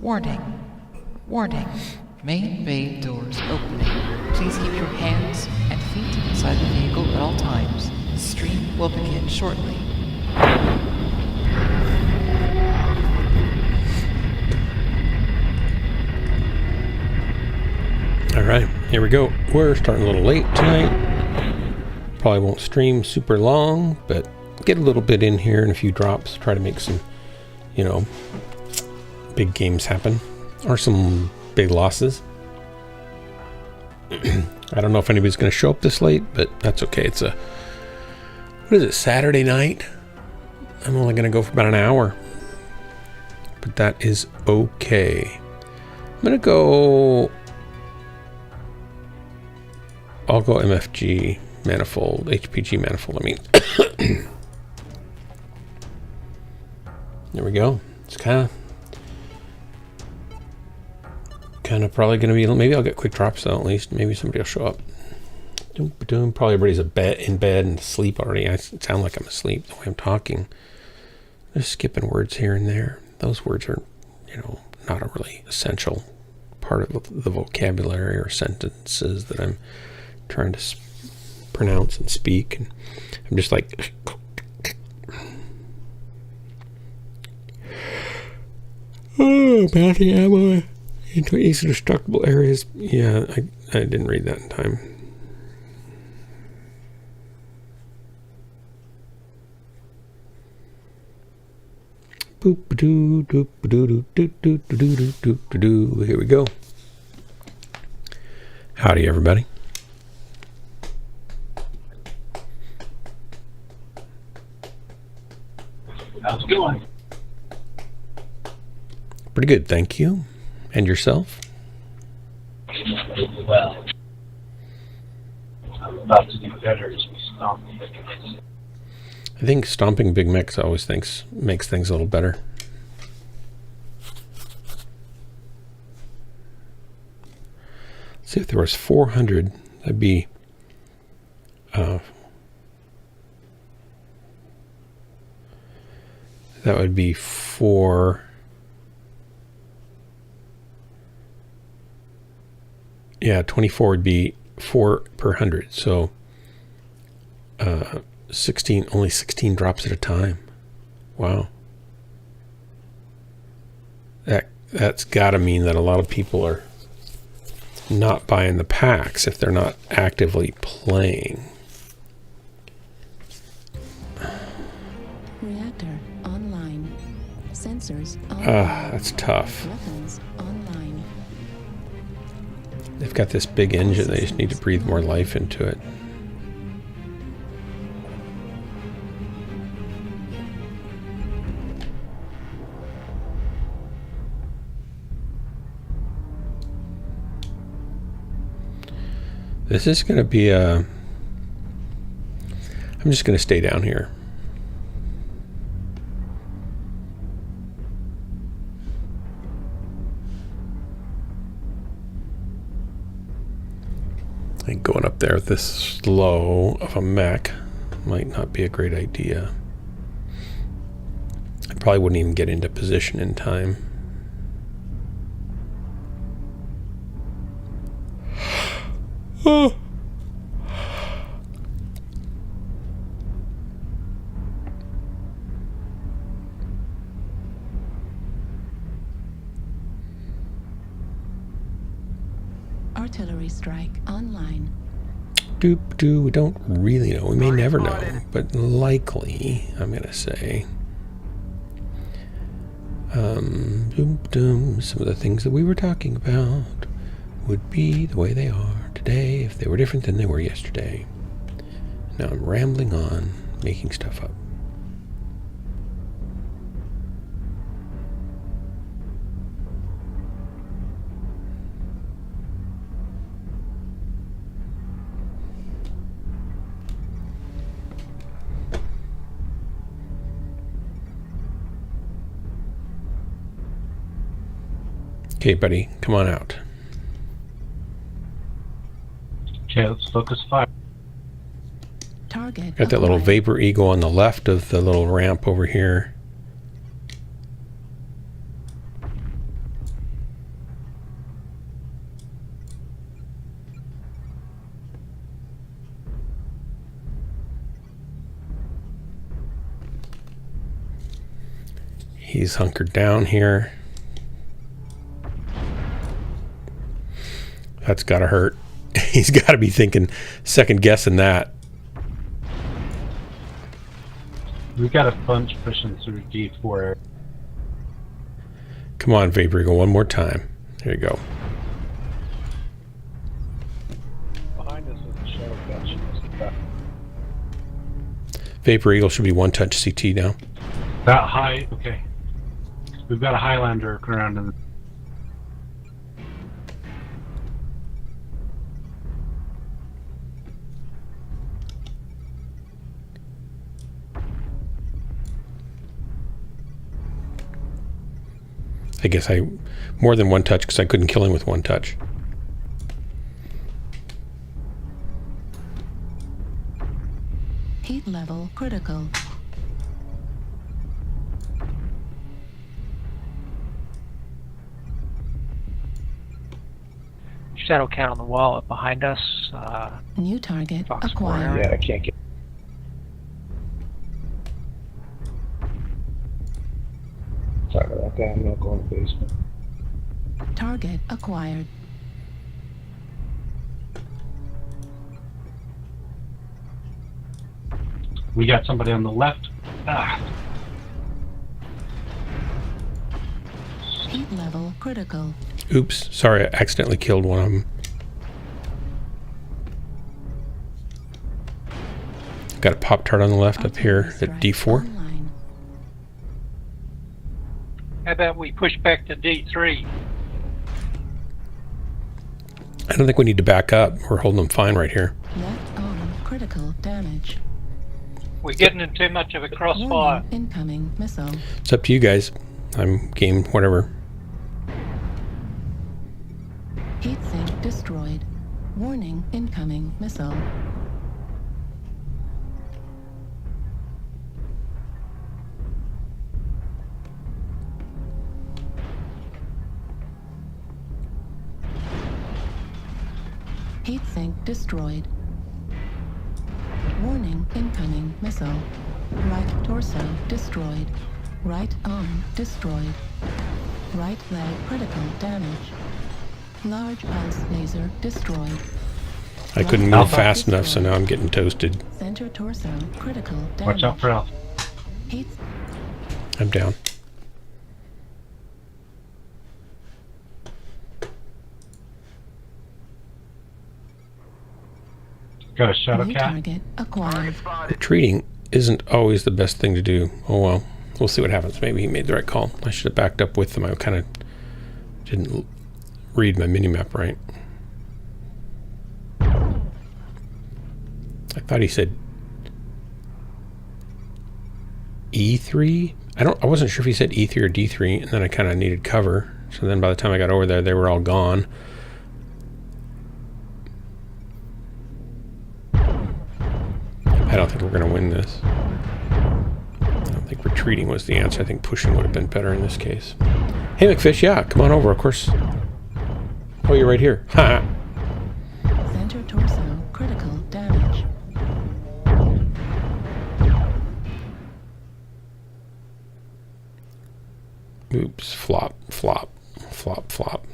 Warning. Warning. Main bay doors opening. Please keep your hands and feet inside the vehicle at all times. The stream will begin shortly. Alright, here we go. We're starting a little late tonight. Probably won't stream super long, but get a little bit in here and a few drops. Try to make some, you know, big games happen. Or some big losses. I don't know if anybody's going to show up this late, but that's okay. It's a, what is it, Saturday night? I'm only going to go for about an hour. But that is okay. I'm going to go... I'll go MFG manifold, HPG manifold, I mean. There we go. It's kind of probably going to be, maybe I'll get quick drops though, at least. Maybe somebody will show up. Probably everybody's in bed and asleep already. I sound like I'm asleep the way I'm talking. Just skipping words here and there. Those words are, you know, not a really essential part of the vocabulary or sentences that I'm trying to pronounce and speak, and I'm just like mounting ammo into easy destructible areas. Yeah, I didn't read that in time. Boop doo doop doo doo doo doo doo doo doo doo. Here we go. Howdy, everybody. How's it going? Pretty good, thank you. And yourself? Well, I'm about to do better as we stomp. I think stomping big mechs always makes things a little better. Let's see, if there was 400, that'd be that would be 4. Yeah, 24 would be 4 per 100. So 16, only 16 drops at a time. Wow. That's got to mean that a lot of people are not buying the packs if they're not actively playing. Reactor online. Sensors online. That's tough. Weapons online. They've got this big engine. They just need to breathe more life into it. This is going to be a... I'm just going to stay down here. I think going up there with this slow of a mech might not be a great idea. I probably wouldn't even get into position in time. Oh. Artillery strike online. Doop doo. We don't really know. We may never know, but likely, I'm gonna say. Doom doom. Some of the things that we were talking about would be the way they are today if they were different than they were yesterday. Now I'm rambling on, making stuff up. Okay, buddy, come on out. Okay, let's focus fire. Target. Got that little vapor eagle on the left of the little ramp over here. He's hunkered down here. That's gotta hurt. He's gotta be thinking, second guessing that. We got a bunch pushing through D4. Come on, Vapor Eagle, one more time. There you go. Behind us is a shadow catch. Vapor Eagle should be one touch CT now. That high, okay. We've got a Highlander around in the... I guess more than one touch because I couldn't kill him with one touch. Heat level critical. Shadow cat on the wall up behind us. New target Fox acquired. Warrior. I can't get... Sorry about that, I'm gonna go in the basement. Target acquired. We got somebody on the left. Heat level critical. Oops, sorry, I accidentally killed one of them. Got a Pop-Tart on the left up here at D4. Online. How about we push back to D3? I don't think we need to back up. We're holding them fine right here. Left arm critical damage. We're getting in too much of a crossfire. Warning, incoming missile. It's up to you guys. I'm game whatever. Heat sink destroyed. Warning, incoming missile. Heat sink destroyed. Warning, incoming missile. Right torso destroyed. Right arm destroyed. Right leg critical damage. Large pulse laser destroyed. I couldn't move Alpha. fast enough, so now I'm getting toasted. Center torso critical damage. Watch out for Alpha. Heat I'm down. Got a shadow new cat. target acquired. Retreating isn't always the best thing to do. Oh well, we'll see what happens. Maybe he made the right call. I should have backed up with them. I kind of didn't read my minimap right. I thought he said E3. I wasn't sure if he said E3 or D3, and then I kind of needed cover. So then by the time I got over there, they were all gone. I don't think we're going to win this. I don't think retreating was the answer. I think pushing would have been better in this case. Hey, McFish, yeah, come on over, of course. Oh, you're right here. Ha! Center torso critical damage. Oops, flop, flop, flop, flop.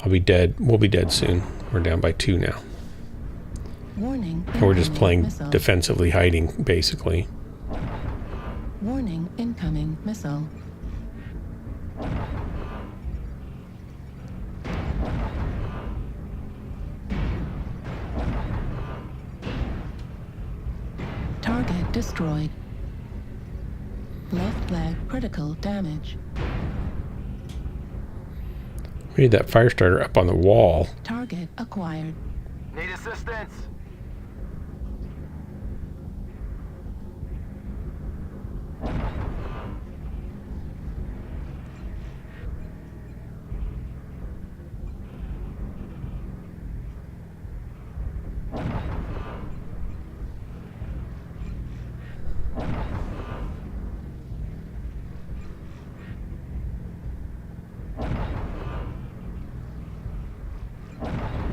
I'll be dead. We'll be dead soon. We're down by 2 now. Warning. And we're just incoming playing missile. defensively hiding, basically. Warning, incoming missile. Target destroyed. Left leg critical damage. We need that fire starter up on the wall. Target acquired. Need assistance?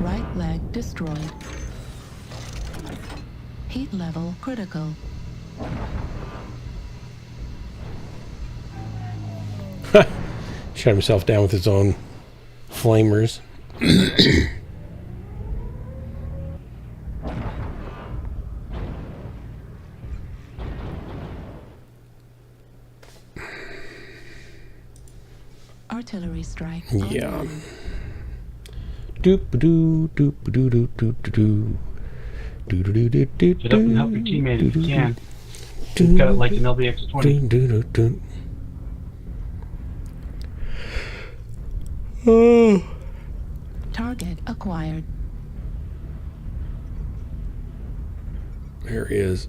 Right leg destroyed. Heat level critical. Shut himself down with his own flamers. Artillery strike. Yeah. Doop-a-doo, doop-a-doo, doop-a-doo. Do-do-do-do-do-do. Get up and help your teammate if you can. You've got it like an LBX-20. Do-do-do-do. Oh. Target acquired. There he is.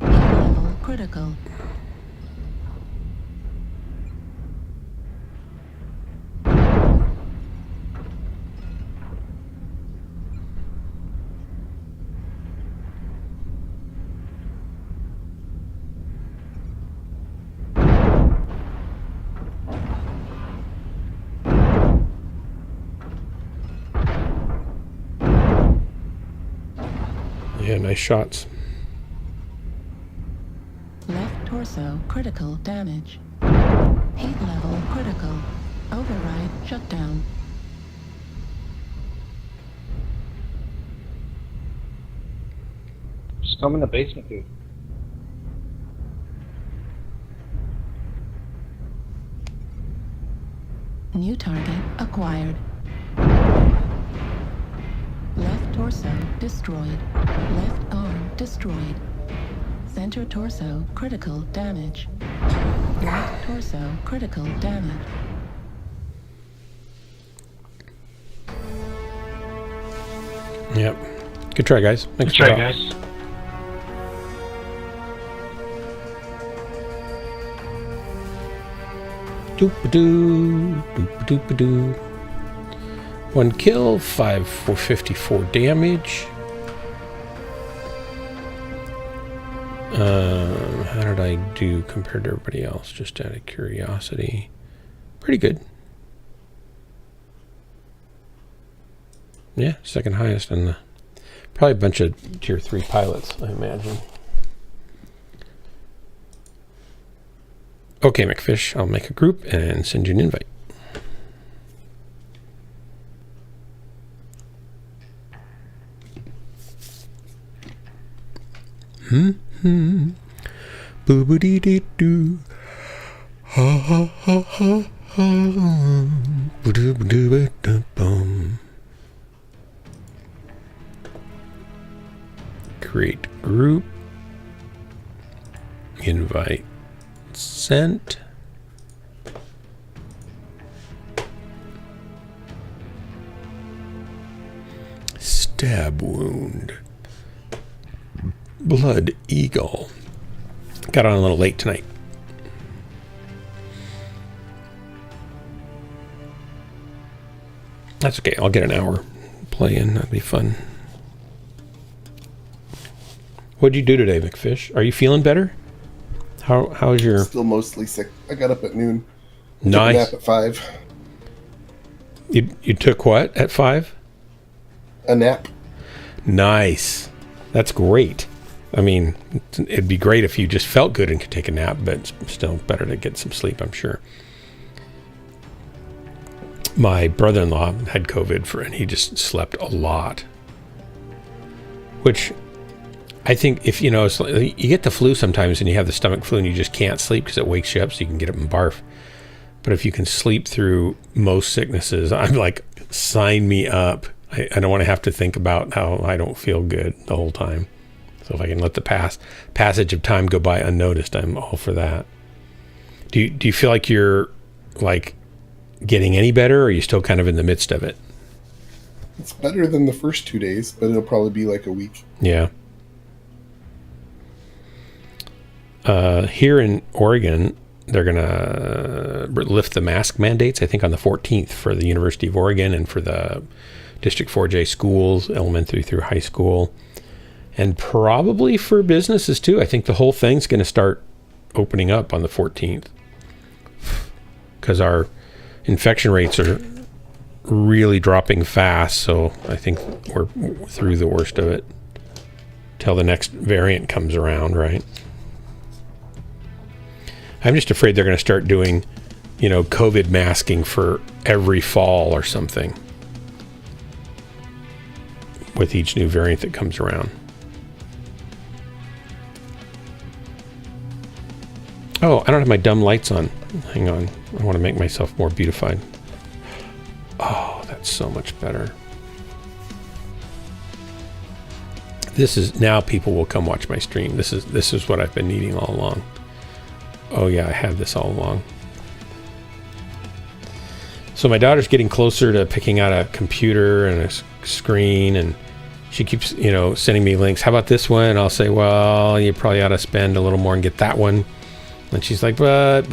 Level critical. Yeah, nice shots. Left torso critical damage. Heat level critical. Override shutdown. Just come in the basement, dude. New target acquired. Left torso destroyed. Left arm destroyed. Center torso critical damage. Right torso critical damage. Yep. Good try, guys. Thanks Good try, for that. guys. Doop-a-doo, doop-a-doop-a-doo. 1 kill, 5 for 54 damage. How did I do compared to everybody else? Just out of curiosity. Pretty good. Yeah, second highest, and probably a bunch of tier 3 pilots, I imagine. Okay, McFish, I'll make a group and send you an invite. Boo-boo-dee-dee-doo. Ha ha ha ha ha. Boo-doo-boo-doo-ba-dum-bum. Create group. Invite sent. Stab wound. Blood eagle. Got on a little late tonight. That's okay. I'll get an hour playing. That'd be fun. What'd you do today, McFish? Are you feeling better? How's your... Still mostly sick. I got up at noon. Nice. Took a nap at 5. You took what at 5? A nap. Nice. That's great. I mean, it'd be great if you just felt good and could take a nap, but it's still better to get some sleep, I'm sure. My brother-in-law had COVID and he just slept a lot. Which I think if, you know, it's like, you get the flu sometimes and you have the stomach flu and you just can't sleep because it wakes you up so you can get up and barf. But if you can sleep through most sicknesses, I'm like, sign me up. I don't want to have to think about how I don't feel good the whole time. So if I can let the passage of time go by unnoticed, I'm all for that. Do you feel like you're like getting any better, or are you still kind of in the midst of it? It's better than the first 2 days, but it'll probably be like a week. Yeah. Here in Oregon, they're going to lift the mask mandates, I think, on the 14th for the University of Oregon and for the District 4J schools, elementary through high school, and probably for businesses too. I think the whole thing's going to start opening up on the 14th because our infection rates are really dropping fast. So I think we're through the worst of it till the next variant comes around, right? I'm just afraid they're going to start doing, COVID masking for every fall or something with each new variant that comes around. Oh, I don't have my dumb lights on. Hang on. I want to make myself more beautified. Oh, that's so much better. This is, now people will come watch my stream. This is what I've been needing all along. Oh yeah, I had this all along. So my daughter's getting closer to picking out a computer and a screen, and she keeps, sending me links. How about this one? And I'll say, well, you probably ought to spend a little more and get that one. And she's like, but,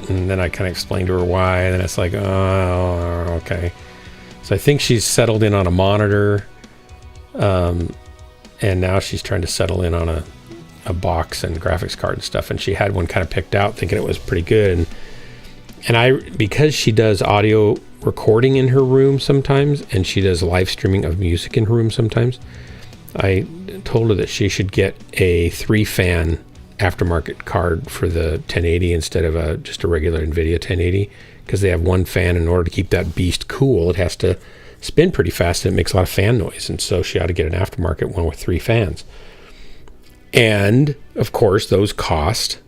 and then I kind of explain to her why, and then it's like, oh, okay. So I think she's settled in on a monitor, and now she's trying to settle in on a box and graphics card and stuff. And she had one kind of picked out, thinking it was pretty good. And because she does audio recording in her room sometimes, and she does live streaming of music in her room sometimes, I told her that she should get a 3-fan aftermarket card for the 1080 instead of just a regular NVIDIA 1080, because they have one fan. In order to keep that beast cool, it has to spin pretty fast, and it makes a lot of fan noise. And so she ought to get an aftermarket one with 3 fans. And of course, those cost,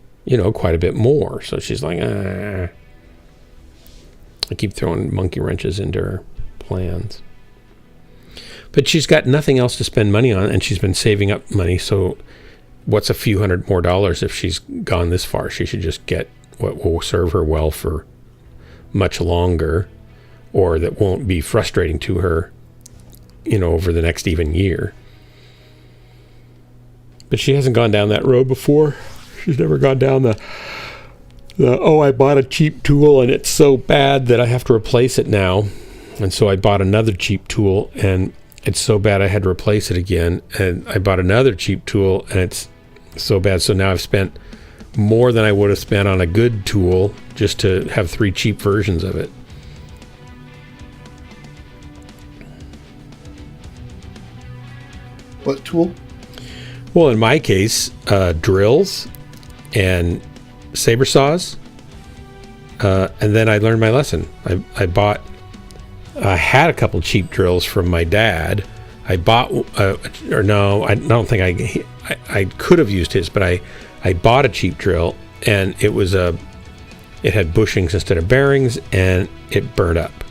quite a bit more. So she's like, I keep throwing monkey wrenches into her plans. But she's got nothing else to spend money on, and she's been saving up money. So what's a few $100 more if she's gone this far? She should just get what will serve her well for much longer, or that won't be frustrating to her, over the next even year. But she hasn't gone down that road before. She's never gone down the I bought a cheap tool and it's so bad that I have to replace it now. And so I bought another cheap tool and it's so bad I had to replace it again. And I bought another cheap tool and it's so bad. So now I've spent more than I would have spent on a good tool just to have 3 cheap versions of it. What tool? Well, in my case, drills and saber saws. And then I learned my lesson. I had a couple cheap drills from my dad. I bought, I don't think I could have used his, but I bought a cheap drill, and it had bushings instead of bearings, and it burned up.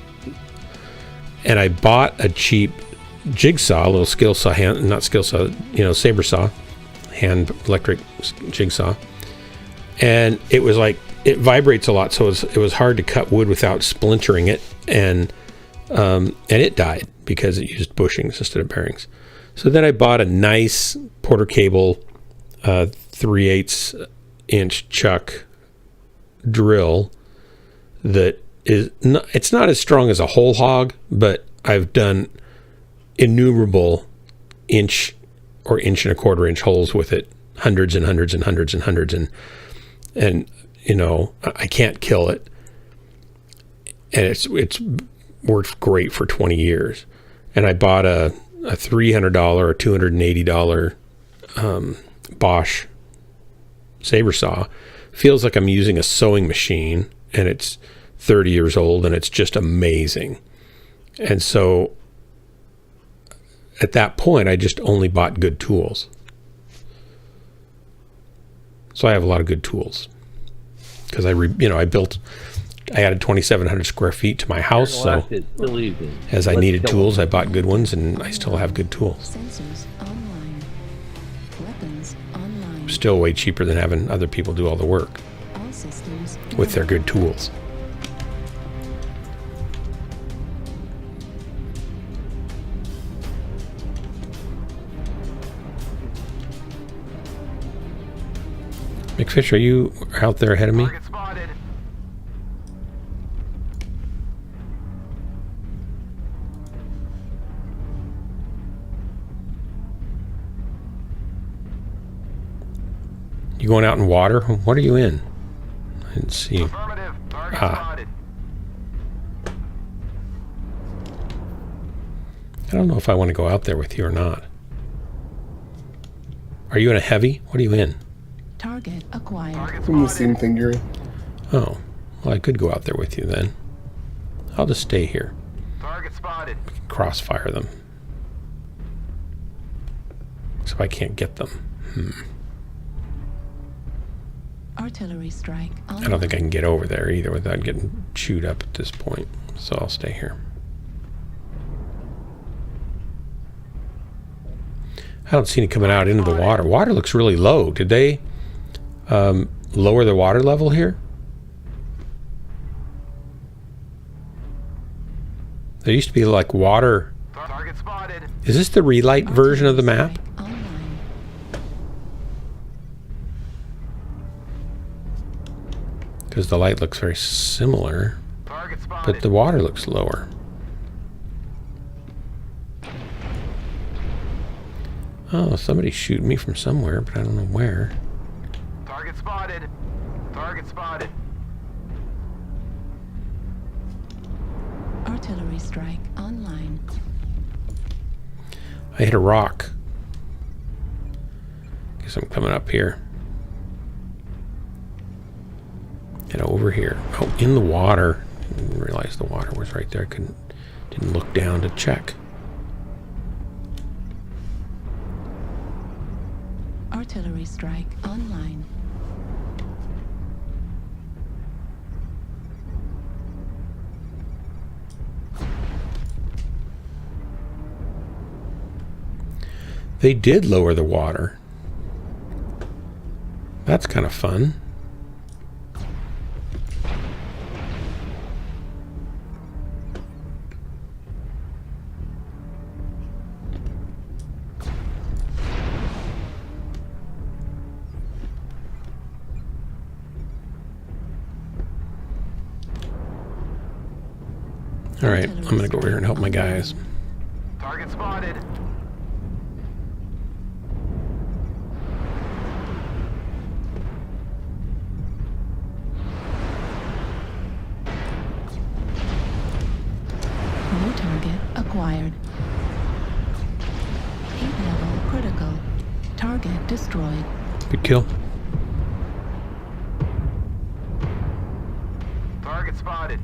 And I bought a cheap jigsaw, a little skill saw, saber saw, hand electric jigsaw. And it was like, it vibrates a lot, so it was hard to cut wood without splintering it, and it died because it used bushings instead of bearings. So then I bought a nice Porter Cable 3/8 inch chuck drill that it's not as strong as a whole hog, but I've done innumerable inch or 1.25 inch holes with it, hundreds and hundreds and hundreds and hundreds, and I can't kill it, and it's worked great for 20 years. And I bought a $300 or $280 Bosch saber saw. Feels like I'm using a sewing machine, and it's 30 years old, and it's just amazing. And so at that point, I just only bought good tools. So I have a lot of good tools because I added 2,700 square feet to my house. So as I needed tools, I bought good ones, and I still have good tools. Sensors online. Weapons online. Still way cheaper than having other people do all the work All systems with their good tools. McFish, are you out there ahead of me? You going out in water? What are you in? I didn't see. I don't know if I want to go out there with you or not. Are you in a heavy? What are you in? Target acquired. From the same thing, Gary. Oh, well, I could go out there with you then. I'll just stay here. Target spotted. Crossfire them. So I can't get them. Artillery strike. I don't think I can get over there either without getting chewed up at this point. So I'll stay here. I don't see any coming out into the water. Water looks really low. Did they lower the water level here? There used to be like water. Target spotted. Is this the relight version of the map? Online. Because the light looks very similar, Target spotted. but the water looks lower. Oh, somebody's shooting me from somewhere, but I don't know where. Target spotted. Target spotted. Artillery strike online. I hit a rock. Guess I'm coming up here. And over here. Oh, in the water. I didn't realize the water was right there. Didn't look down to check. Artillery strike online. They did lower the water. That's kind of fun. All right, I'm gonna go over here and help my guys. Target spotted. New target acquired. Heat level critical. Target destroyed. Good kill. Target spotted.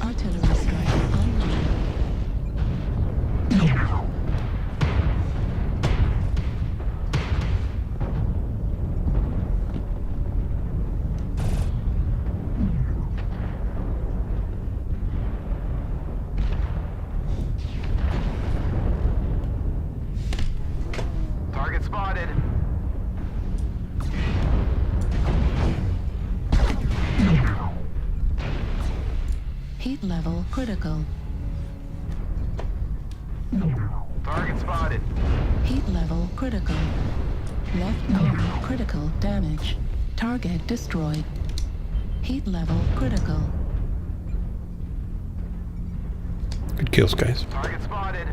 Artillery strike online. Target spotted. Heat level critical. Target spotted. Heat level critical. Left arm critical damage. Target destroyed. Heat level critical. Good kills, guys. Target spotted.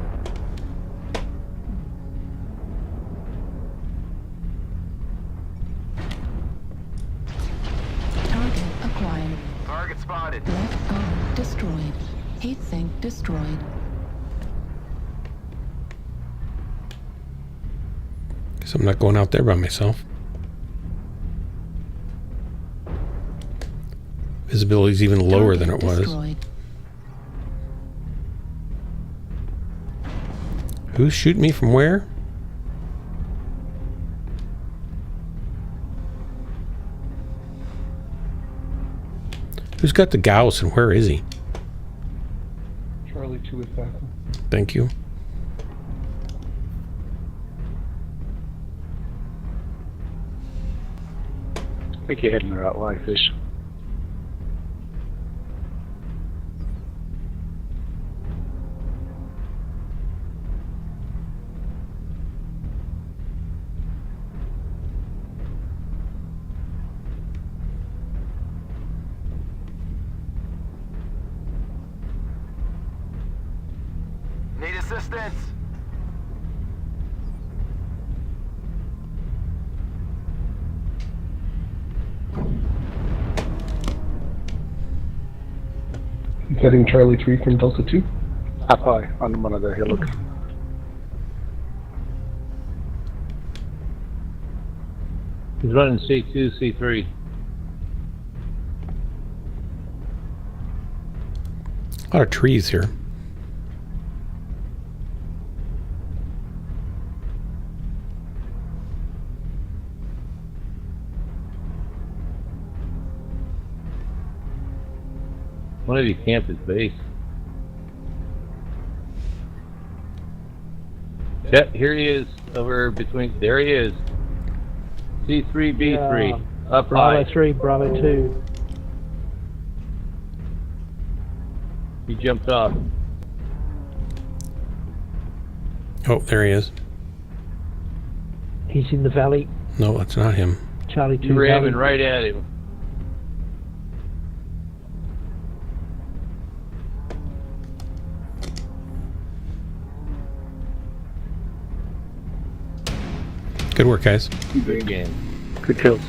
Target acquired. Target spotted. Left arm destroyed. Heat sink destroyed. Guess I'm not going out there by myself. Visibility's even lower than it was. Destroyed. Who's shooting me from where? Who's got the Gauss and where is he? Charlie 2 with back. Thank you. I think you're heading the right way, Fish. Need a assistance. Heading Charlie 3 from Delta 2. Up high on one of the hillocks. He's running C2, C3. A lot of trees here. One of you camped his base. Yep, here he is. Over between. There he is. C3, B3. Up high. Bravo 3, Bravo 2. He jumped off. Oh, there he is. He's in the valley. No, that's not him. Charlie 2 You were valley. aiming right at him. Good work, guys. Good game. Good kills.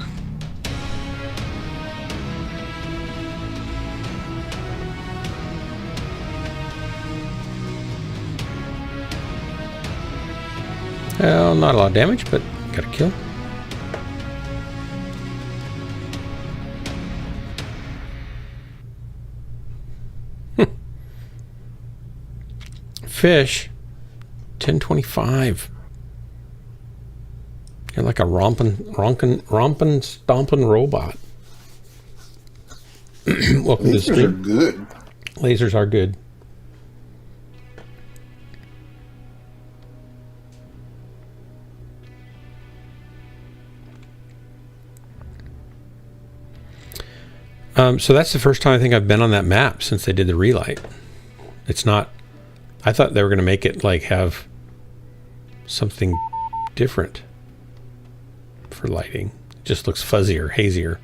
Well, not a lot of damage, but got a kill. Fish, 1025. You're like a romping, stomping robot. Welcome to the Lasers are stream. good. Lasers are good. So that's the first time I think I've been on that map since they did the relight. It's not. I thought they were going to make it like have something different for lighting. It just looks fuzzier, hazier.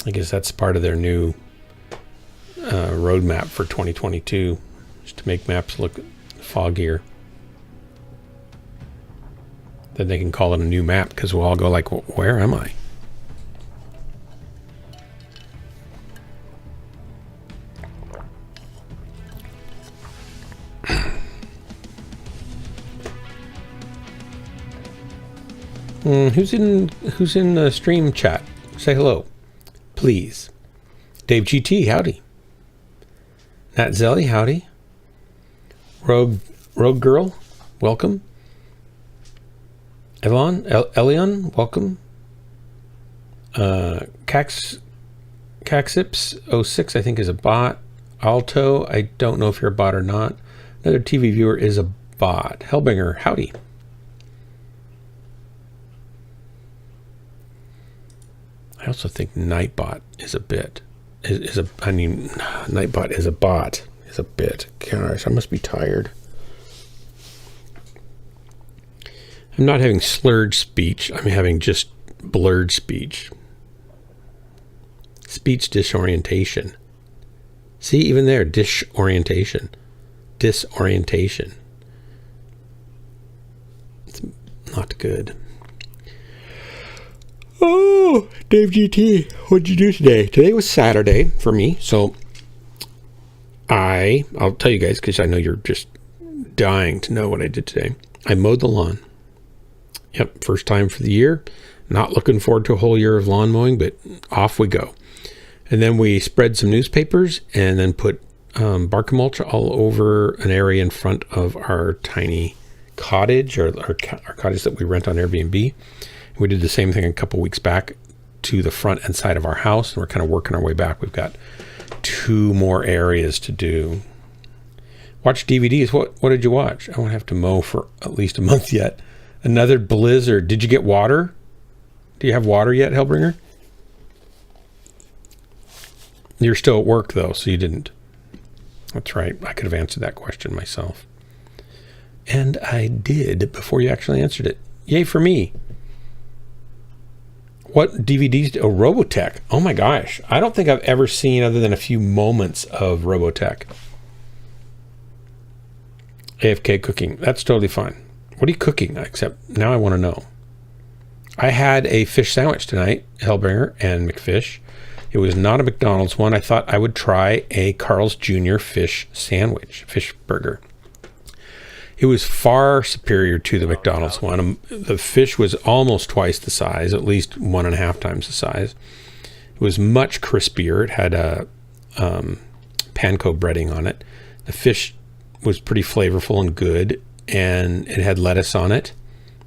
I guess that's part of their new roadmap for 2022, is to make maps look foggier. Then they can call it a new map because we'll all go like, where am I? Who's in the stream chat? Say hello, please. Dave GT, howdy. Nat Zelly, howdy. Rogue Girl, welcome. Elion, welcome. Caxips06, I think, is a bot. Alto, I don't know if you're a bot or not. Another TV viewer is a bot. Hellbringer, howdy. I also think Nightbot is a bit. Nightbot is a bot. Is a bit. Gosh, I must be tired. I'm not having slurred speech. I'm having just blurred speech. Speech disorientation. See, even there, disorientation. Disorientation. It's not good. Oh, Dave GT, what'd you do today? Today was Saturday for me, so I'll tell you guys because I know you're just dying to know what I did today. I mowed the lawn. Yep, first time for the year. Not looking forward to a whole year of lawn mowing, but off we go. And then we spread some newspapers and then put bark mulch all over an area in front of our tiny cottage, or our cottage that we rent on Airbnb. We did the same thing a couple weeks back to the front and side of our house, and we're kind of working our way back. We've got 2 more areas to do. Watch DVDs. What did you watch? I won't have to mow for at least a month yet. Another blizzard. Did you get water? Do you have water yet, Hellbringer? You're still at work, though, so you didn't. That's right. I could have answered that question myself. And I did before you actually answered it. Yay for me. What DVDs? Oh, Robotech. Oh my gosh. I don't think I've ever seen other than a few moments of Robotech. AFK cooking. That's totally fine. What are you cooking? Except now I want to know. I had a fish sandwich tonight, Hellbringer and McFish. It was not a McDonald's one. I thought I would try a Carl's Jr. fish sandwich, fish burger. It was far superior to the McDonald's one. The fish was almost twice the size, at least 1.5 times the size. It was much crispier. It had a panko breading on it. The fish was pretty flavorful and good, and it had lettuce on it,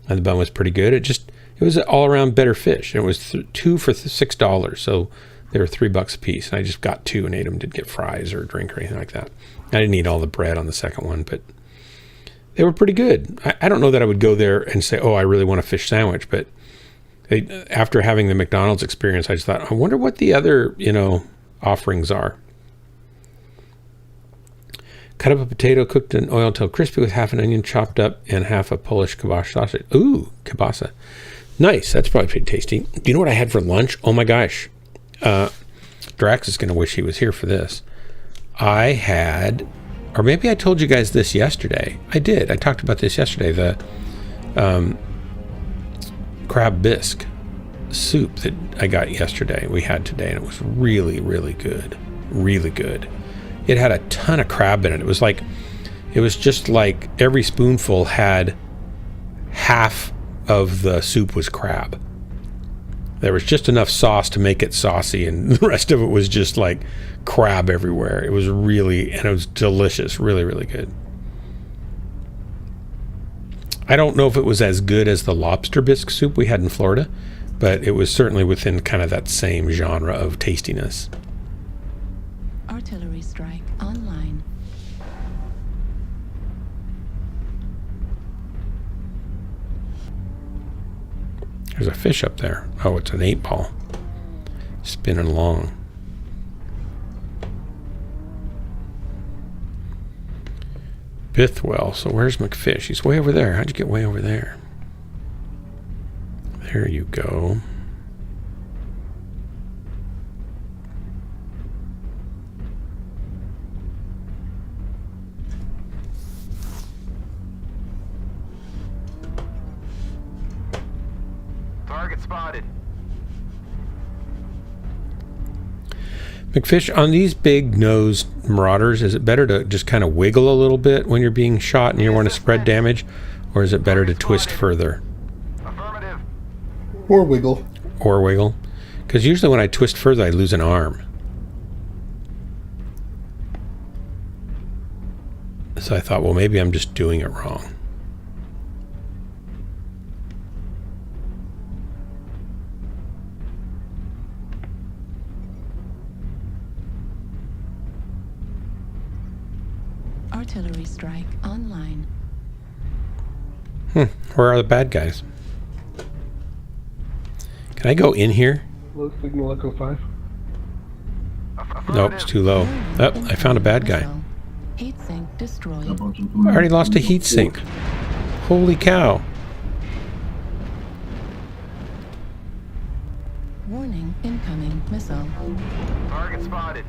and the bun was pretty good. It was an all-around better fish. It was 2 for $6, so they were $3 a piece. And I just got 2 and ate them. Didn't get fries or a drink or anything like that. I didn't eat all the bread on the second one, but they were pretty good. I don't know that I would go there and say, oh, I really want a fish sandwich, but after having the McDonald's experience, I just thought, I wonder what the other, offerings are. Cut up a potato, cooked in oil until crispy with half an onion chopped up and half a Polish kielbasa sausage. Ooh, kielbasa. Nice. That's probably pretty tasty. Do you know what I had for lunch? Oh my gosh. Drax is going to wish he was here for this. I had... Or maybe I told you guys this yesterday. I did. I talked about this yesterday. The crab bisque soup that I got yesterday, we had today, and it was really, really good. Really good. It had a ton of crab in it. It was just like every spoonful had half of the soup was crab. There was just enough sauce to make it saucy, and the rest of it was just like crab everywhere. It was delicious. Really, really good. I don't know if it was as good as the lobster bisque soup we had in Florida, but it was certainly within kind of that same genre of tastiness. Artillery strike online. There's a fish up there. Oh, it's an 8-ball. Spinning along. Bithwell. So where's McFish? He's way over there. How'd you get way over there? There you go. Target spotted. McFish, on these big-nosed Marauders, is it better to just kind of wiggle a little bit when you're being shot and you want to spread damage? Or is it better to twist further? Affirmative. Or wiggle. Or wiggle? Because usually when I twist further, I lose an arm. So I thought, well, maybe I'm just doing it wrong. Artillery strike online. Where are the bad guys? Can I go in here? Low signal Echo 5. Nope, it's too low. Oh, I found a bad guy. Heat sink destroyed. I already lost a heat sink. Holy cow. Warning, incoming missile. Target spotted.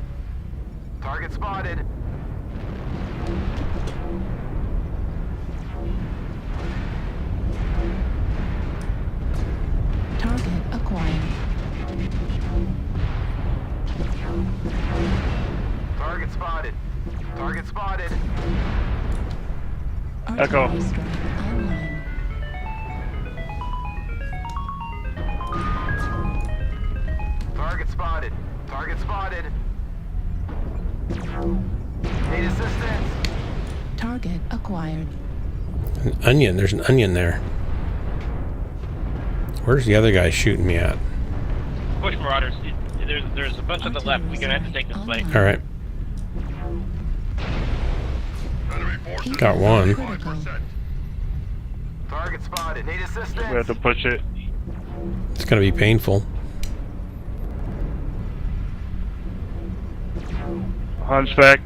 Target spotted. Target acquired. Target spotted. Target spotted. Artillery strike online. Target spotted. Target spotted. Need assistance. Target acquired. An onion. There's an onion there. Where's the other guy shooting me at? Push Marauders. There's a bunch on the left. We're gonna have to take this fight. All right. Got one. Critical. Target spotted. Need assistance. We have to push it. It's going to be painful. Hunchback.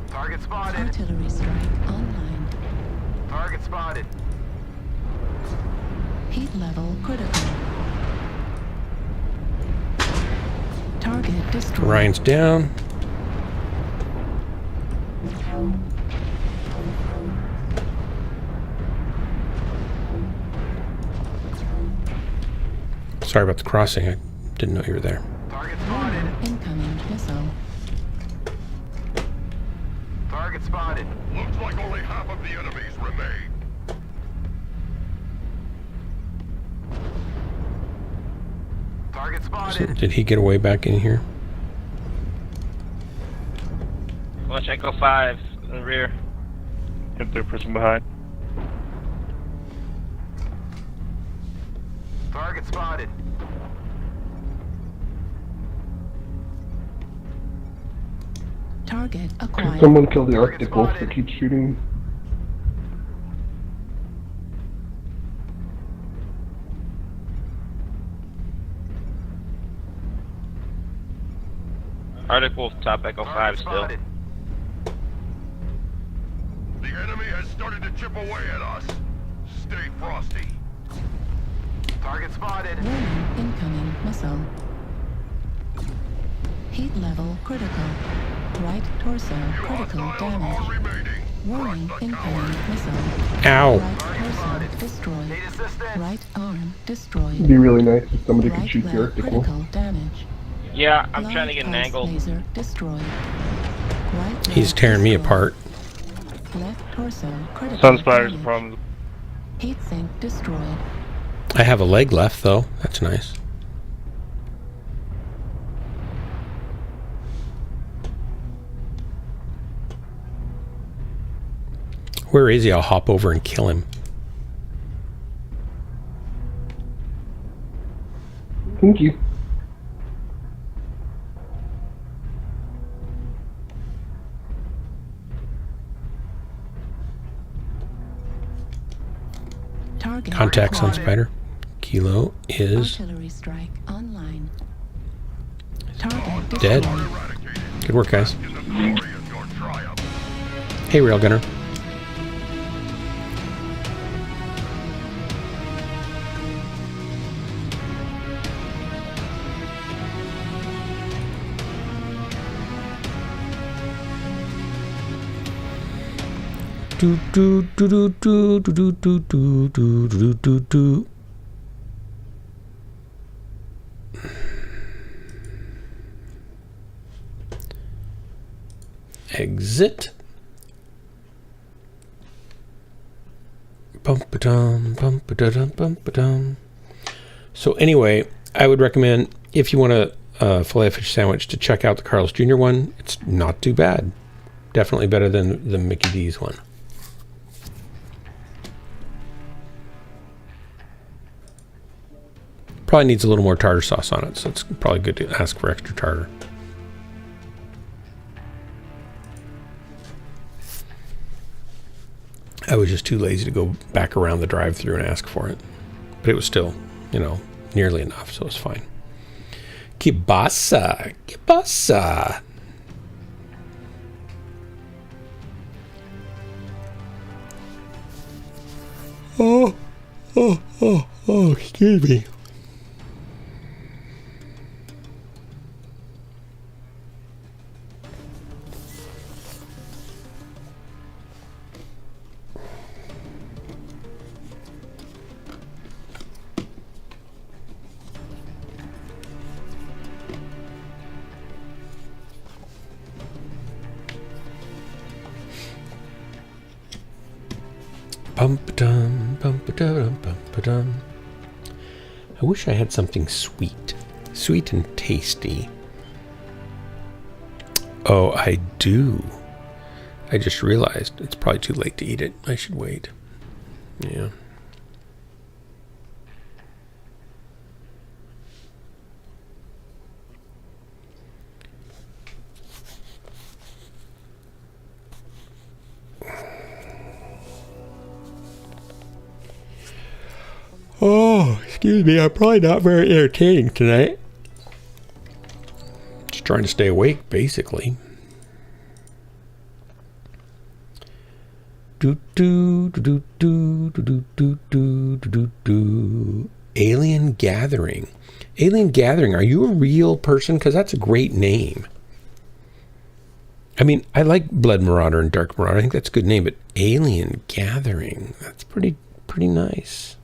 Target spotted. Artillery strike online. Target spotted. Heat level critical. Target destroyed. Ryan's down. Sorry about the crossing. I didn't know you were there. Target spotted. Incoming missile. Target spotted. Looks like only half of the enemies remain. Target So spotted. did he get away back in here? Watch Echo 5 in the rear. Hit their person behind. Target spotted. Target acquired. Someone kill the Arctic Wolf that keeps shooting. Arctic Wolf top Echo 5 Target still. spotted. The enemy has started to chip away at us. Stay frosty. Target spotted. Warning, incoming missile. Heat level critical. Right torso critical Hostiles damage. are remaining. Warning, Crush the incoming coward. missile. Ow! Right torso destroyed. Need assistance. Right arm destroyed. It'd be really nice if somebody could Right shoot the leg Arctic Wolf. critical damage. Yeah, I'm Live trying to get an pulse angle. Laser destroyed. Right He's leg tearing me destroyed. apart. Left torso critical Sunsplatter's the damage. problem. Heat sink destroyed. I have a leg left, though. That's nice. Where is he? I'll hop over and kill him. Thank you. Target Contacts on acquired. Spider. Kilo is Artillery strike online. Target dead. destroyed. Good work, guys. In the glory of your triumph. Hey, Railgunner. Do do do do do do do do do do do do. Exit. Bum-ba-dum, bum-ba-da-dum, bum-ba-dum. So anyway, I would recommend, if you want a filet fish sandwich, to check out the Carl's Jr. one. It's not too bad. Definitely better than the Mickey D's one. Probably needs a little more tartar sauce on it, so it's probably good to ask for extra tartar. I was just too lazy to go back around the drive-thru and ask for it. But it was still, you know, nearly enough, so it was fine. Kibasa! Kibasa! Oh, excuse me. Bum-ba-dum, bum-ba-dum, bum-ba-dum. I wish I had something sweet. Sweet and tasty. Oh, I do. I just realized it's probably too late to eat it. I should wait. Yeah. Oh, excuse me. I'm probably not very entertaining tonight. Just trying to stay awake, basically. Alien Gathering. Alien Gathering, are you a real person? Because that's a great name. I mean, I like Blood Marauder and Dark Marauder. I think that's a good name, but Alien Gathering, that's pretty nice.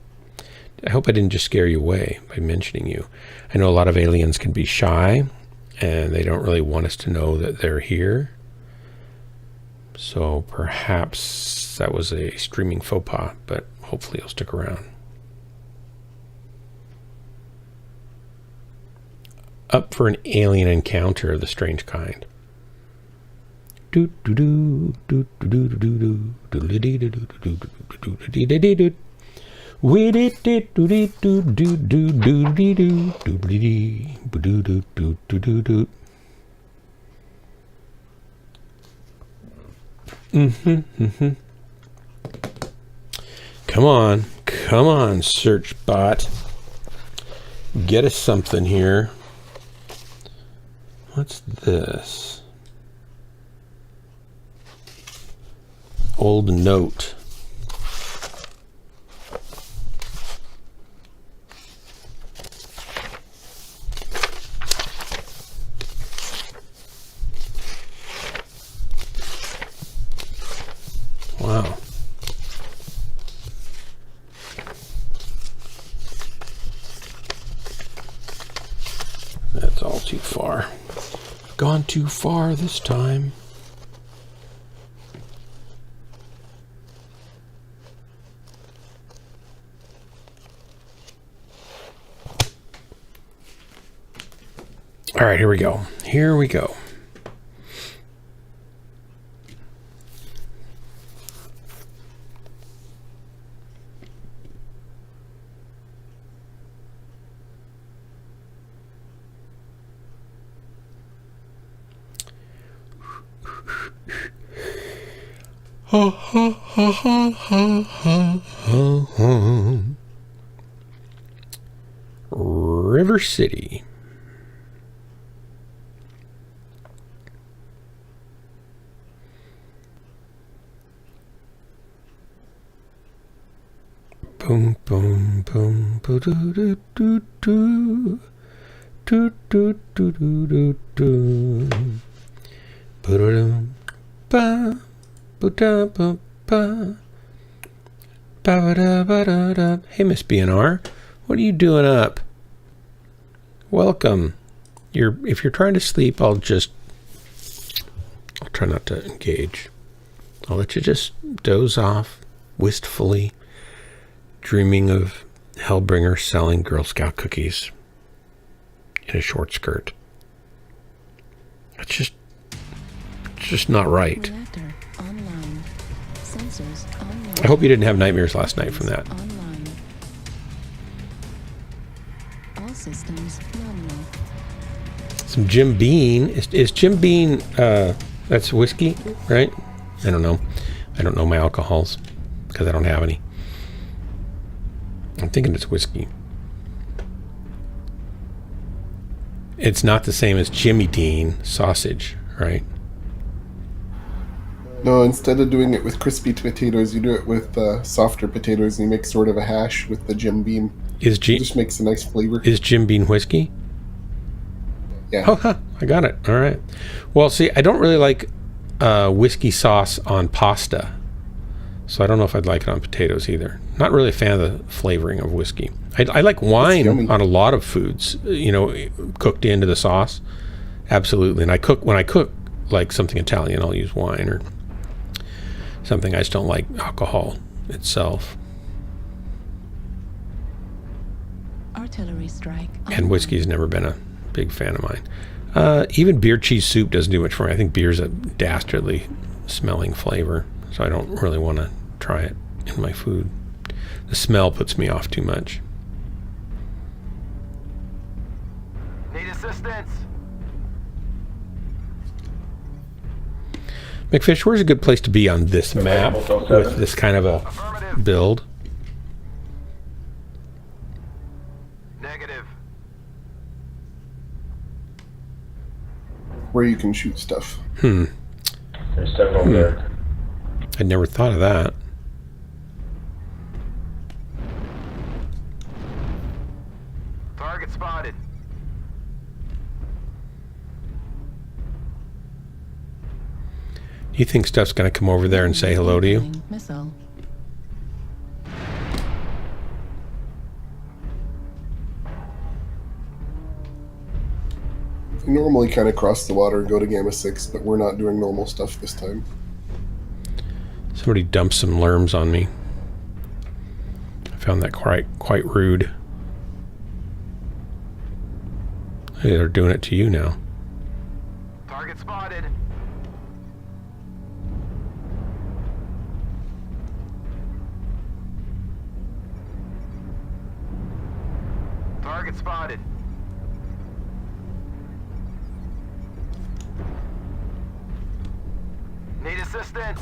I hope I didn't just scare you away by mentioning you. I know a lot of aliens can be shy, and they don't really want us to know that they're here. So perhaps that was a streaming faux pas, but hopefully you'll stick around. Up for an alien encounter of the strange kind. Come on, search bot. Get us something here. What's this? Old note. Wow. That's all too far. Gone too far this time. All right, here we go. Here we go. River City. Boom, boom, boom, boo, doo, doo, doo, doo. Doo, doo, doo, doo, doo, doo. Ba-da-dum, ba, ba-da, ba, ba. Ba-ba-da-ba-da-da. Hey, Miss BNR, what are you doing up? Welcome. If you're trying to sleep, I'll try not to engage. I'll let you just doze off wistfully, dreaming of Hellbringer selling Girl Scout cookies in a short skirt. It's just not right. Reactor online. Sensors online. I hope you didn't have nightmares last night from that. Online. All systems nominal. Some Jim Beam. Is Jim Beam, that's whiskey, right? I don't know. I don't know my alcohols because I don't have any. I'm thinking it's whiskey. It's not the same as Jimmy Dean sausage, right? No, instead of doing it with crispy potatoes, you do it with softer potatoes, and you make sort of a hash with the Jim Beam. It just makes a nice flavor. Is Jim Beam whiskey? Yeah. Oh, huh, I got it. All right. Well, see, I don't really like whiskey sauce on pasta, so I don't know if I'd like it on potatoes either. Not really a fan of the flavoring of whiskey. I like wine on a lot of foods, cooked into the sauce. Absolutely. And when I cook like something Italian, I'll use wine or something. I just don't like alcohol itself. Artillery strike. And whiskey's never been a big fan of mine. Even beer cheese soup doesn't do much for me. I think beer's a dastardly smelling flavor, so I don't really want to try it in my food. The smell puts me off too much. Need assistance? McFish, where's a good place to be on this map with this kind of a build? Negative. Where you can shoot stuff. There's several there. I never thought of that. Target spotted. Do you think stuff's going to come over there and say hello to you? Missile. We normally kind of cross the water and go to Gamma 6, but we're not doing normal stuff this time. Somebody dumped some lerms on me. I found that quite rude. Hey, they're doing it to you now. Target spotted. Target spotted. Need assistance.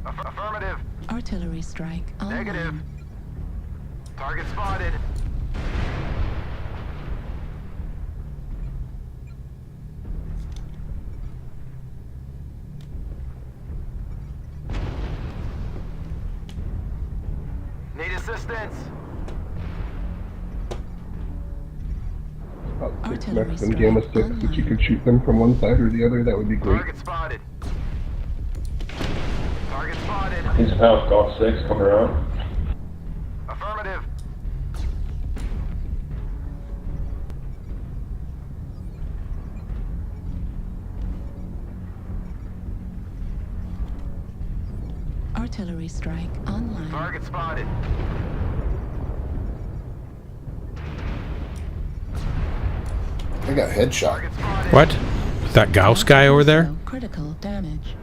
Affirmative. Artillery strike online. Negative. Target spotted. Need assistance. Six Mechs and Gamma 6, if you could shoot them from one side or the other, that would be great. Target spotted. Target spotted. He's about got 6 coming around. Affirmative. Artillery strike online. Target spotted. I got headshot. Target spotted. What? With that Gauss guy over there? Critical damage.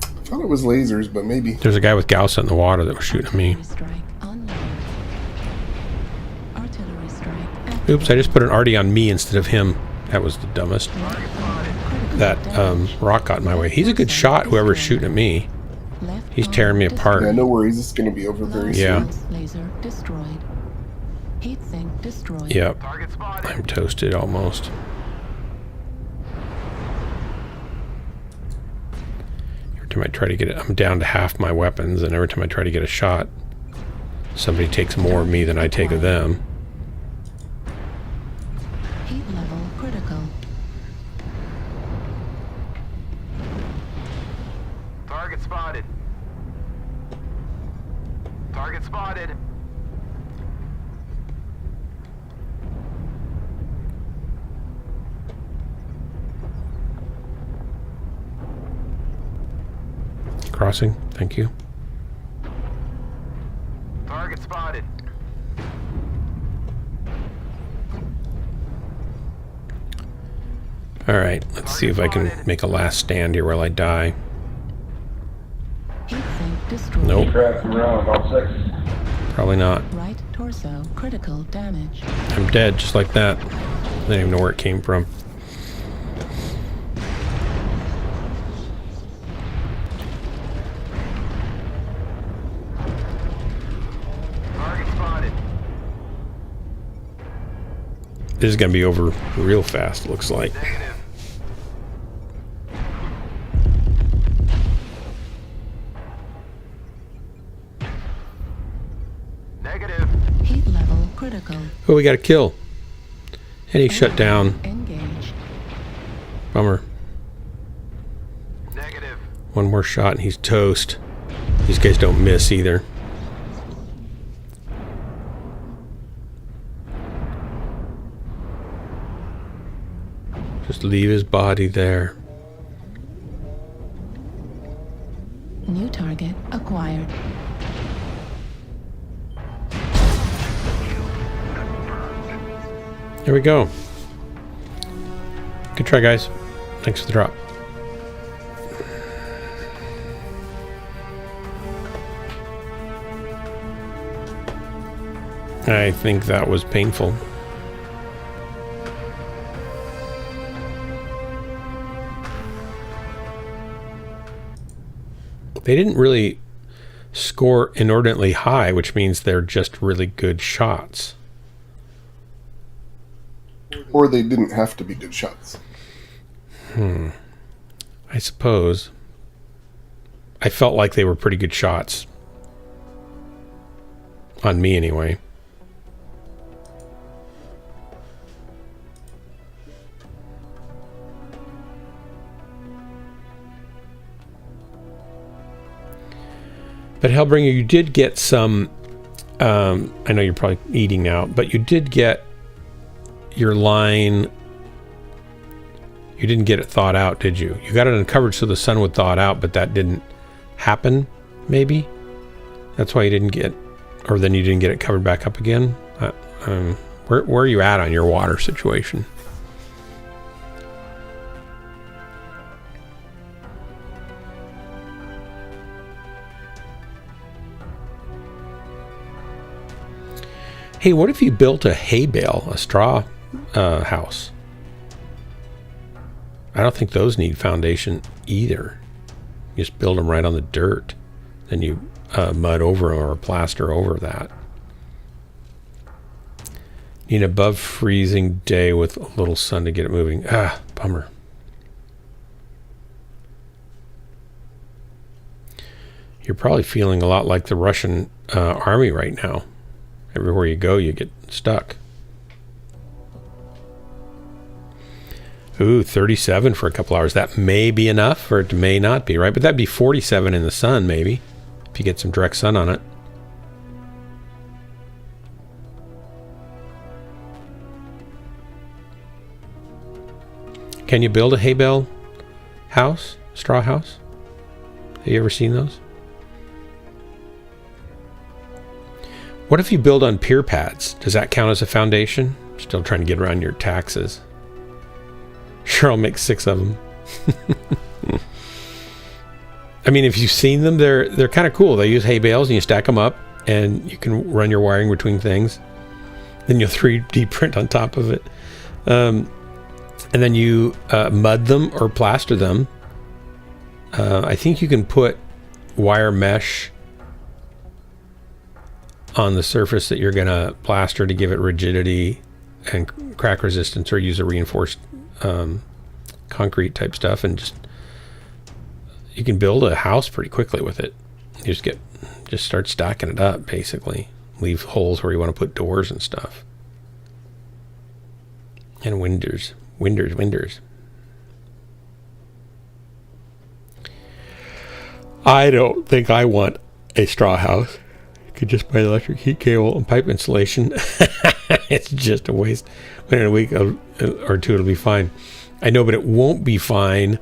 I thought it was lasers, but maybe. There's a guy with Gauss in the water that was shooting at me. Artillery strike online. Artillery strike active. Oops, I just put an arty on me instead of him. That was the dumbest. That rock got in my way. He's a good shot, whoever's shooting at me. Left He's arm tearing me destroyed. apart. Yeah, no worries. It's going to be over very Yeah. soon. Laser destroyed. Heat sink destroyed. Yep. Target spotted. I'm toasted almost. Every time I try to get it, I'm down to half my weapons, and every time I try to get a shot, somebody takes more of me than I take of them. Heat level critical. Target spotted. Target spotted. Crossing, thank you. Target spotted. Alright, let's see if I can make a last stand here while I die. Heat sink destroyed. Nope, Tracking around about 6. probably not. Right torso critical damage. I'm dead, just like that. I don't even know where it came from. Target spotted. This is gonna be over real fast, looks like. Negative. Negative. Heat level critical. Oh, we got a kill. And he shut down. Engaged. Bummer. Negative. One more shot and he's toast. These guys don't miss either. Just leave his body there. New target acquired. Here we go. Good try, guys. Thanks for the drop. I think that was painful. They didn't really score inordinately high, which means they're just really good shots. Or they didn't have to be good shots. I suppose. I felt like they were pretty good shots. On me, anyway. But Hellbringer, you did get some... I know you're probably eating now, but you did get your line... You didn't get it thawed out, did you? You got it uncovered so the sun would thaw it out, but that didn't happen, maybe? That's why you didn't get... Or then you didn't get it covered back up again? Where are you at on your water situation? Hey, what if you built a hay bale, a straw house? I don't think those need foundation either. You just build them right on the dirt. Then you mud over or plaster over that. Need above freezing day with a little sun to get it moving. Ah, bummer. You're probably feeling a lot like the Russian army right now. Everywhere you go, you get stuck. Ooh, 37 for a couple hours. That may be enough, or it may not be, right? But that'd be 47 in the sun, maybe, if you get some direct sun on it. Can you build a hay bale house? Straw house? Have you ever seen those? What if you build on pier pads? Does that count as a foundation? Still trying to get around your taxes. Sure, I'll make 6 of them. I mean, if you've seen them, they're kind of cool. They use hay bales and you stack them up and you can run your wiring between things. Then you'll 3D print on top of it. And then you mud them or plaster them. I think you can put wire mesh on the surface that you're going to plaster to give it rigidity and crack resistance, or use a reinforced concrete type stuff, and you can build a house pretty quickly with it. You just start stacking it up, basically. Leave holes where you want to put doors and stuff. And windows. I don't think I want a straw house. You could just buy electric heat cable and pipe insulation. It's just a waste. But in a week or two, it'll be fine. I know, but it won't be fine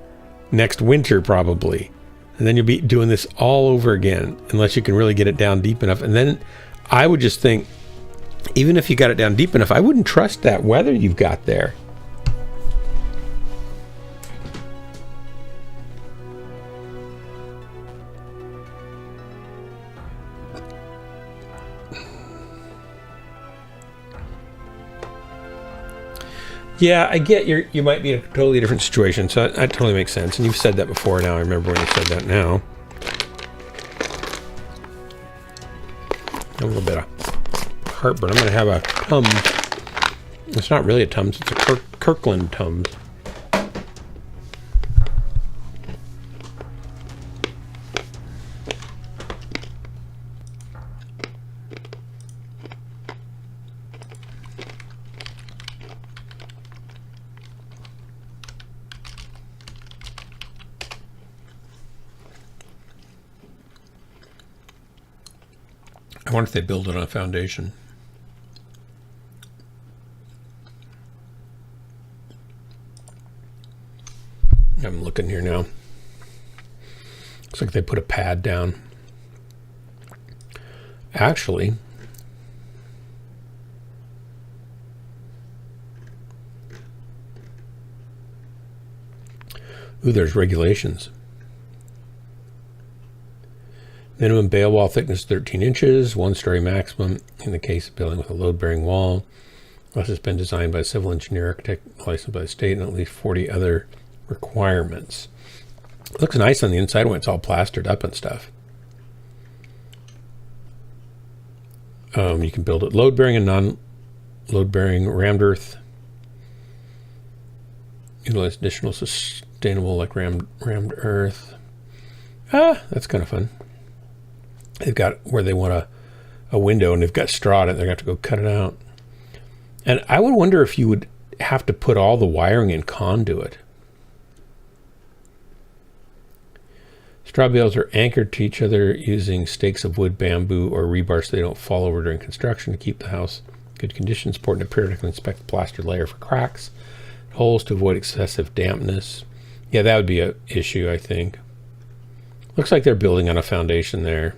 next winter, probably. And then you'll be doing this all over again, unless you can really get it down deep enough. And then I would just think, even if you got it down deep enough, I wouldn't trust that weather you've got there. Yeah, I get you might be in a totally different situation, so that totally makes sense. And you've said that before now. I remember when you said that now. A little bit of heartburn. I'm going to have a Tums. It's not really a Tums. It's a Kirkland Tums. I wonder if they build it on a foundation. I'm looking here now. Looks like they put a pad down. Actually, ooh, there's regulations. Minimum bale wall thickness 13 inches, 1-story maximum in the case of building with a load-bearing wall. This has been designed by a civil engineer, architect, licensed by the state, and at least 40 other requirements. It looks nice on the inside when it's all plastered up and stuff. You can build it load-bearing and non-load-bearing rammed earth. Utilize additional sustainable like rammed earth. Ah, that's kind of fun. They've got where they want a window, and they've got straw in it. They're going to have to go cut it out. And I would wonder if you would have to put all the wiring in conduit. Straw bales are anchored to each other using stakes of wood, bamboo, or rebar so they don't fall over during construction. To keep the house in good condition, it's important to periodically inspect the plaster layer for cracks, holes to avoid excessive dampness. Yeah, that would be an issue, I think. Looks like they're building on a foundation there.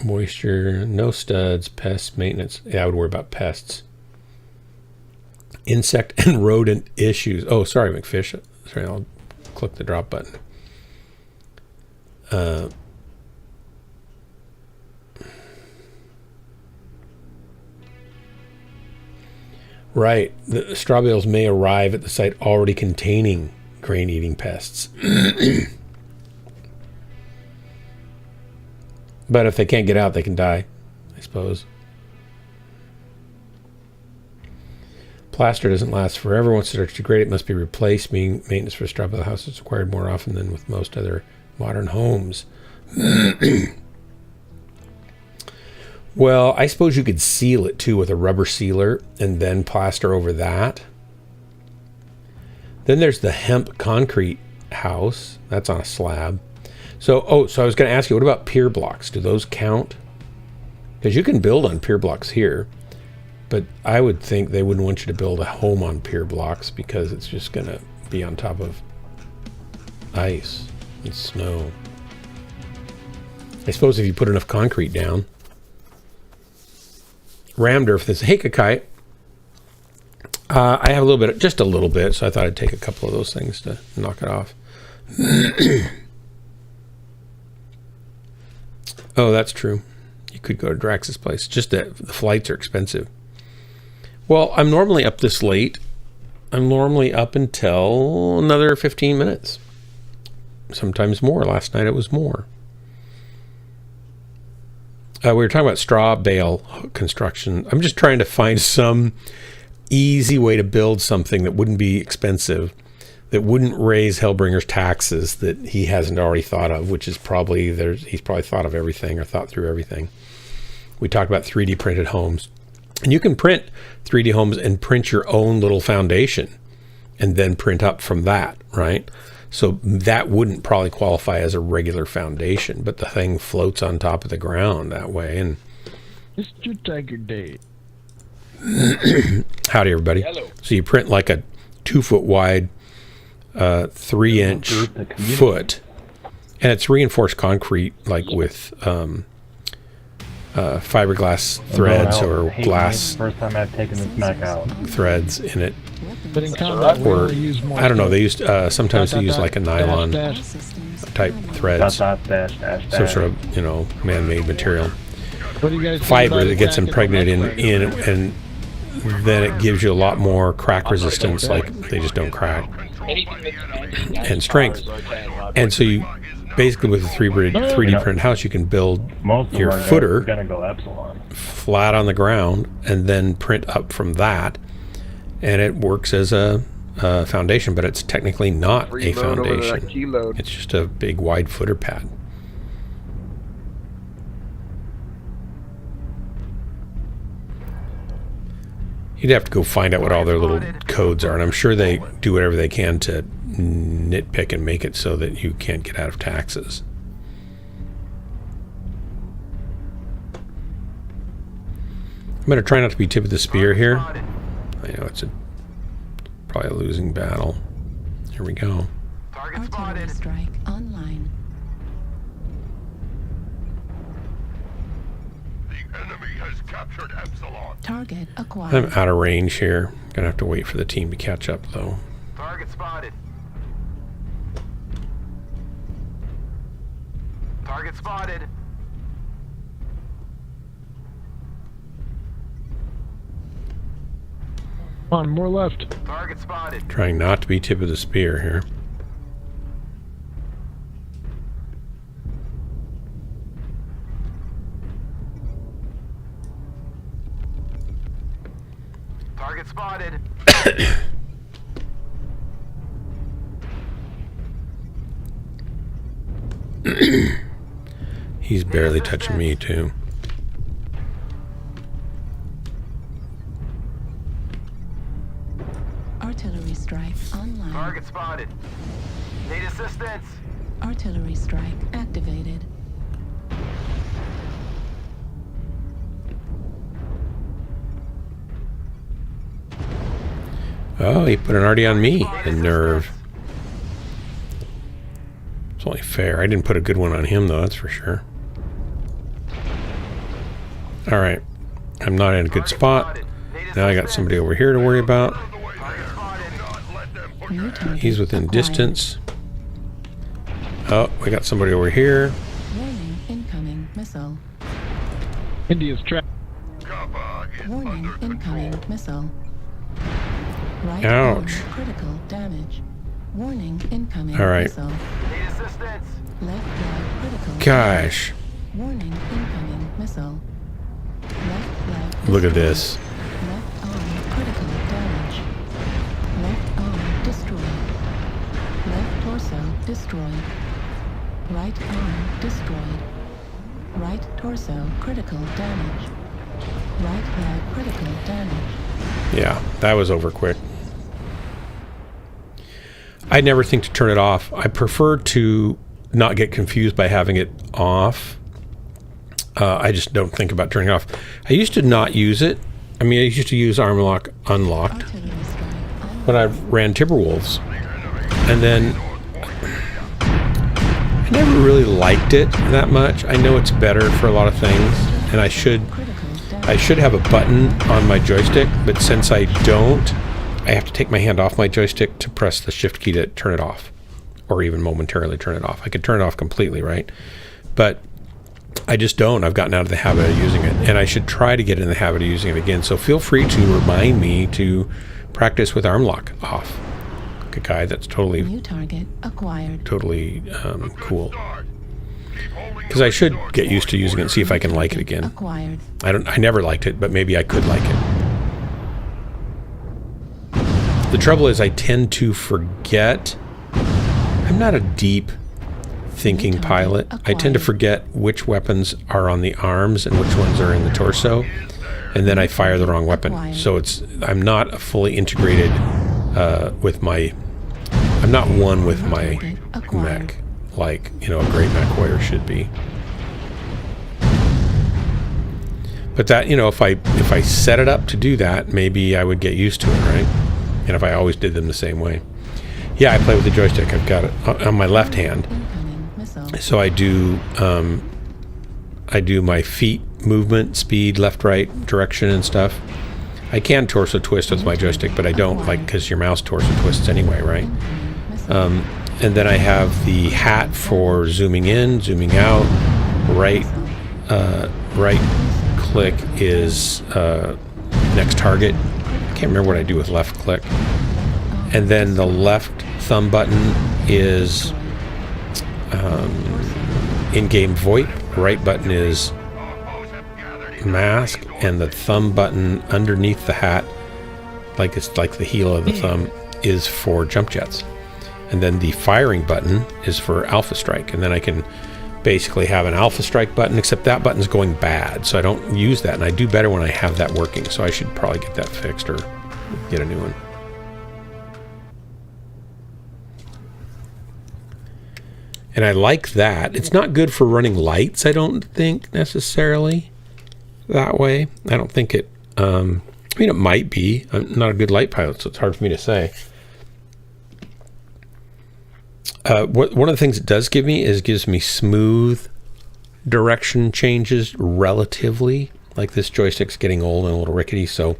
Moisture, no studs, pests, maintenance. Yeah, I would worry about pests. Insect and rodent issues. Oh, sorry, McFish. Sorry, I'll click the drop button. Right. The straw bales may arrive at the site already containing grain-eating pests. But if they can't get out, they can die, I suppose. Plaster doesn't last forever. Once it starts to degrade, it must be replaced, meaning maintenance for a straw bale house is required more often than with most other modern homes. Well, I suppose you could seal it too with a rubber sealer and then plaster over that. Then there's the hemp concrete house. That's on a slab. So I was going to ask you, what about pier blocks? Do those count? Because you can build on pier blocks here, but I would think they wouldn't want you to build a home on pier blocks because it's just going to be on top of ice and snow. I suppose if you put enough concrete down. Ramder, this Hakakai, I have a little bit, just a little bit, so I thought I'd take a couple of those things to knock it off. Oh, that's true. You could go to Drax's place. Just that the flights are expensive. Well, I'm normally up this late. I'm normally up until another 15 minutes. Sometimes more. Last night it was more. We were talking about straw bale construction. I'm just trying to find some easy way to build something that wouldn't be expensive, that wouldn't raise Hellbringer's taxes that he hasn't already thought of, which is probably, he's probably thought of everything or thought through everything. We talked about 3D printed homes. And you can print 3D homes and print your own little foundation and then print up from that, right? So that wouldn't probably qualify as a regular foundation, but the thing floats on top of the ground that way. And just you take your day. Howdy, everybody. Hello. So you print like a 2 foot wide, 3 inch foot, and it's reinforced concrete, like with fiberglass threads or glass. First time I've taken this Mech out. Threads in it. But in combat, we or only use more. I don't know. They used sometimes they use like a nylon type threads, some sort of man-made material, What do you guys fiber that gets impregnated in, and then it gives you a lot more crack resistance. Like they just don't crack, and strength. And so you basically with a 3D print house, you can build your footer flat on the ground and then print up from that. And it works as a foundation, but it's technically not a foundation. It's just a big wide footer pad. You'd have to go find out what all their little codes are, and I'm sure they do whatever they can to nitpick and make it so that you can't get out of taxes. I'm going to try not to be tip of the spear here. I know it's probably a losing battle. Here we go. Target spotted. Strike online. The enemy has captured Epsilon. Target acquired. I'm out of range here. Gonna have to wait for the team to catch up, though. Target spotted. Target spotted. Come on, more left. Target spotted. Trying not to be tip of the spear here. Target spotted. He's barely touching me, too. Artillery strike online. Target spotted. Need assistance. Artillery strike activated. Oh, he put an RD on me. The nerve. It's only fair. I didn't put a good one on him, though, that's for sure. Alright. I'm not in a good spot. Now I got somebody over here to worry about. He's within distance. Oh, we got somebody over here. Warning, incoming missile. India's trapped. Warning, incoming missile. Right Ouch. arm critical damage. Warning, incoming All right. missile. Need assistance. Left leg critical. Gosh. Warning, incoming missile. Left leg. Look at this. Left arm critical damage. Left arm destroyed. Left torso destroyed. Right arm destroyed. Right torso critical damage. Right leg critical damage. Yeah, that was over quick. I never think to turn it off. I prefer to not get confused by having it off. I just don't think about turning it off. I used to not use it. I mean, I used to use arm lock unlocked when I ran Timberwolves. And then I never really liked it that much. I know it's better for a lot of things, and I should have a button on my joystick, but since I don't, I have to take my hand off my joystick to press the shift key to turn it off, or even momentarily turn it off. I could turn it off completely, right? But I just don't. I've gotten out of the habit of using it, and I should try to get in the habit of using it again. So feel free to remind me to practice with arm lock off. A guy that's totally New target acquired. totally cool. Because I should get used to using it and see if I can like it again. Acquired. I never liked it, but maybe I could like it. The trouble is I tend to forget. I'm not a deep thinking pilot. I tend to forget which weapons are on the arms and which ones are in the torso, and then I fire the wrong weapon. So I'm not a fully integrated with my. I'm not one with my mech, like a great Mechwarrior should be. But that, if I set it up to do that, maybe I would get used to it, right? And if I always did them the same way. Yeah, I play with the joystick. I've got it on my left hand. So I do my feet movement, speed, left, right, direction and stuff. I can torso twist with my joystick, but I don't, because your mouse torso twists anyway, right? And then I have the hat for zooming in, zooming out. Right click is next target. I can't remember what I do with left click. And then the left thumb button is in-game VoIP. Right button is mask, and the thumb button underneath the hat, it's like the heel of the thumb, is for jump jets. And then the firing button is for alpha strike, and then I can basically have an alpha strike button, except that button's going bad, so I don't use that, and I do better when I have that working, so I should probably get that fixed or get a new one. And I like that. It's not good for running lights, I don't think, necessarily, that way. I don't think it, it might be. I'm not a good light pilot, so it's hard for me to say. One of the things it does give me is gives me smooth direction changes relatively. Like this joystick's getting old and a little rickety, so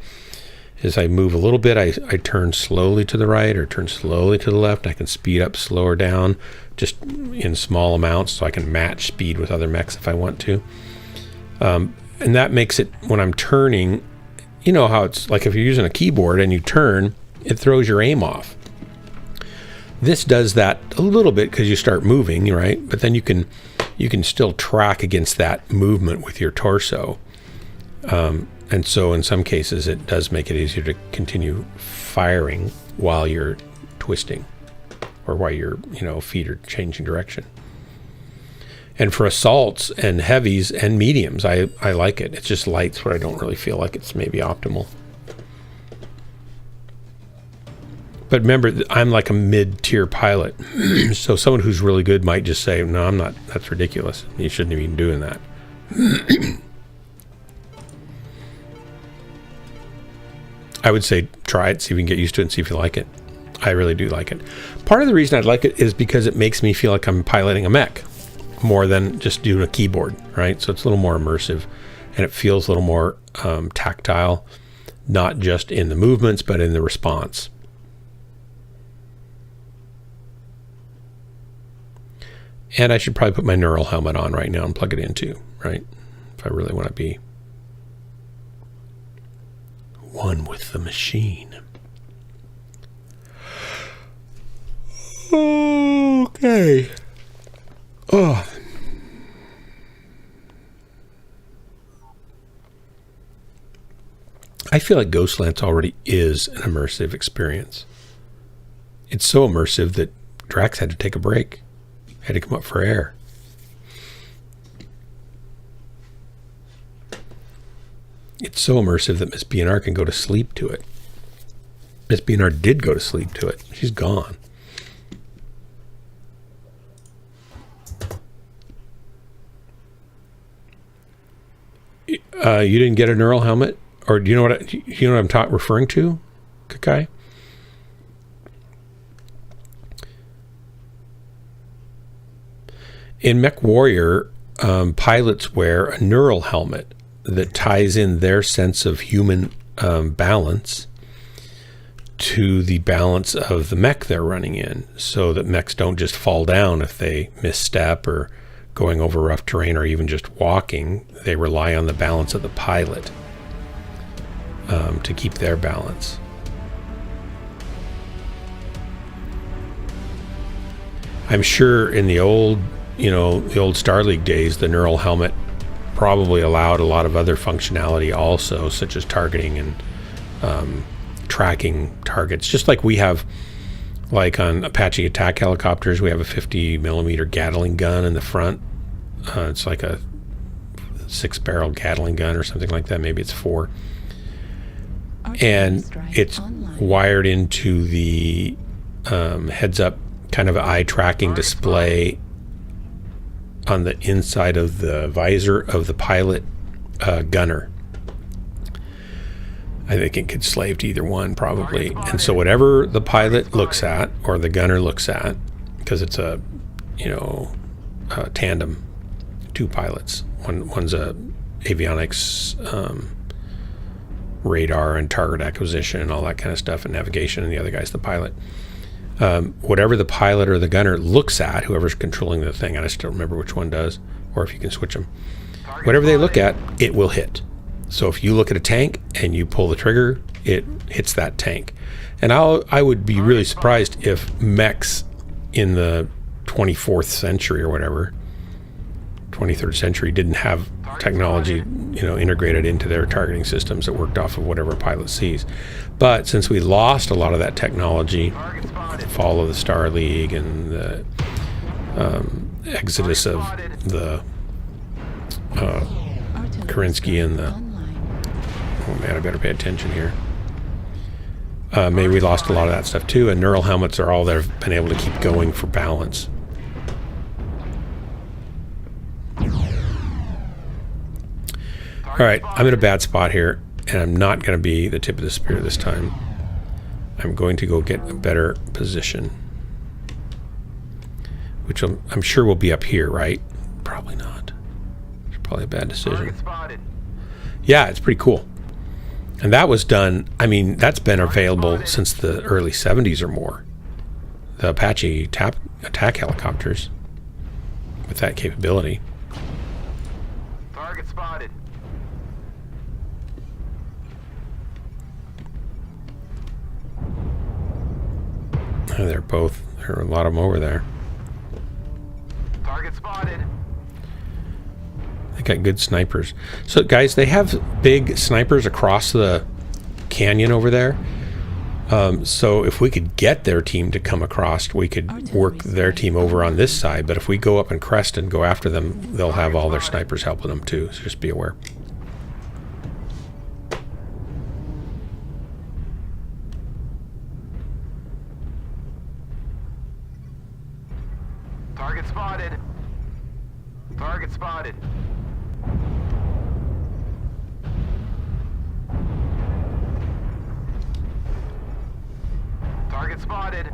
as I move a little bit, I turn slowly to the right or turn slowly to the left. I can speed up, slow or down, just in small amounts, so I can match speed with other mechs if I want to. And that makes it, when I'm turning, you know how it's like if you're using a keyboard and you turn, it throws your aim off. This does that a little bit because you start moving, right? But then you can still track against that movement with your torso. And so in some cases it does make it easier to continue firing while you're twisting or while your feet are changing direction. And for assaults and heavies and mediums, I like it. It's just lights where I don't really feel like it's maybe optimal. But remember, I'm like a mid-tier pilot. So someone who's really good might just say, no, I'm not. That's ridiculous. You shouldn't have been doing that. I would say try it, see if you can get used to it and see if you like it. I really do like it. Part of the reason I'd like it is because it makes me feel like I'm piloting a mech more than just doing a keyboard, right? So it's a little more immersive and it feels a little more tactile, not just in the movements, but in the response. And I should probably put my neural helmet on right now and plug it in too, right? If I really want to be one with the machine. Okay. Oh. I feel like Ghostlands already is an immersive experience. It's so immersive that Drax had to take a break. Had to come up for air. It's so immersive that Miss BNR can go to sleep to it. Miss BNR did go to sleep to it. She's gone. You didn't get a neural helmet, or do you know what I'm referring to, Kakai? In Mechwarrior, pilots wear a neural helmet that ties in their sense of human balance to the balance of the mech they're running in, so that mechs don't just fall down if they misstep or going over rough terrain or even just walking. They rely on the balance of the pilot to keep their balance. I'm sure in the old Star League days, the neural helmet probably allowed a lot of other functionality also, such as targeting and tracking targets. Just like we have, like on Apache attack helicopters, we have a 50 millimeter Gatling gun in the front. It's like a 6-barrel Gatling gun or something like that. Maybe it's 4. And it's wired into the heads-up kind of eye tracking display on the inside of the visor of the pilot gunner. I think it could slave to either one probably. And so whatever the pilot looks at or the gunner looks at, because it's a tandem, 2 pilots. One's a avionics, radar and target acquisition and all that kind of stuff and navigation, and the other guy's the pilot. Whatever the pilot or the gunner looks at, whoever's controlling the thing, I just don't remember which one does, or if you can switch them. Whatever they look at, it will hit. So if you look at a tank and you pull the trigger, it hits that tank. And I would be really surprised if mechs in the 24th century or whatever, 23rd century, didn't have technology, integrated into their targeting systems that worked off of whatever a pilot sees. But since we lost a lot of that technology with the fall of the Star League and the exodus of the Kerensky and the... Oh man, I better pay attention here. Maybe we lost a lot of that stuff too, and neural helmets are all that have been able to keep going for balance. All right, I'm in a bad spot here, and I'm not going to be the tip of the spear this time. I'm going to go get a better position, which I'm sure will be up here, right? Probably not. It's probably a bad decision. Yeah, it's pretty cool. And that was done, that's been available since the early 70s or more. The Apache attack helicopters with that capability. Target spotted. There are a lot of them over there. Target spotted. They got good snipers. So guys, they have big snipers across the canyon over there. So if we could get their team to come across, we could work their team over on this side. But if we go up and crest and go after them, they'll have all their snipers helping them too. So just be aware. Target spotted. Target spotted. Target spotted.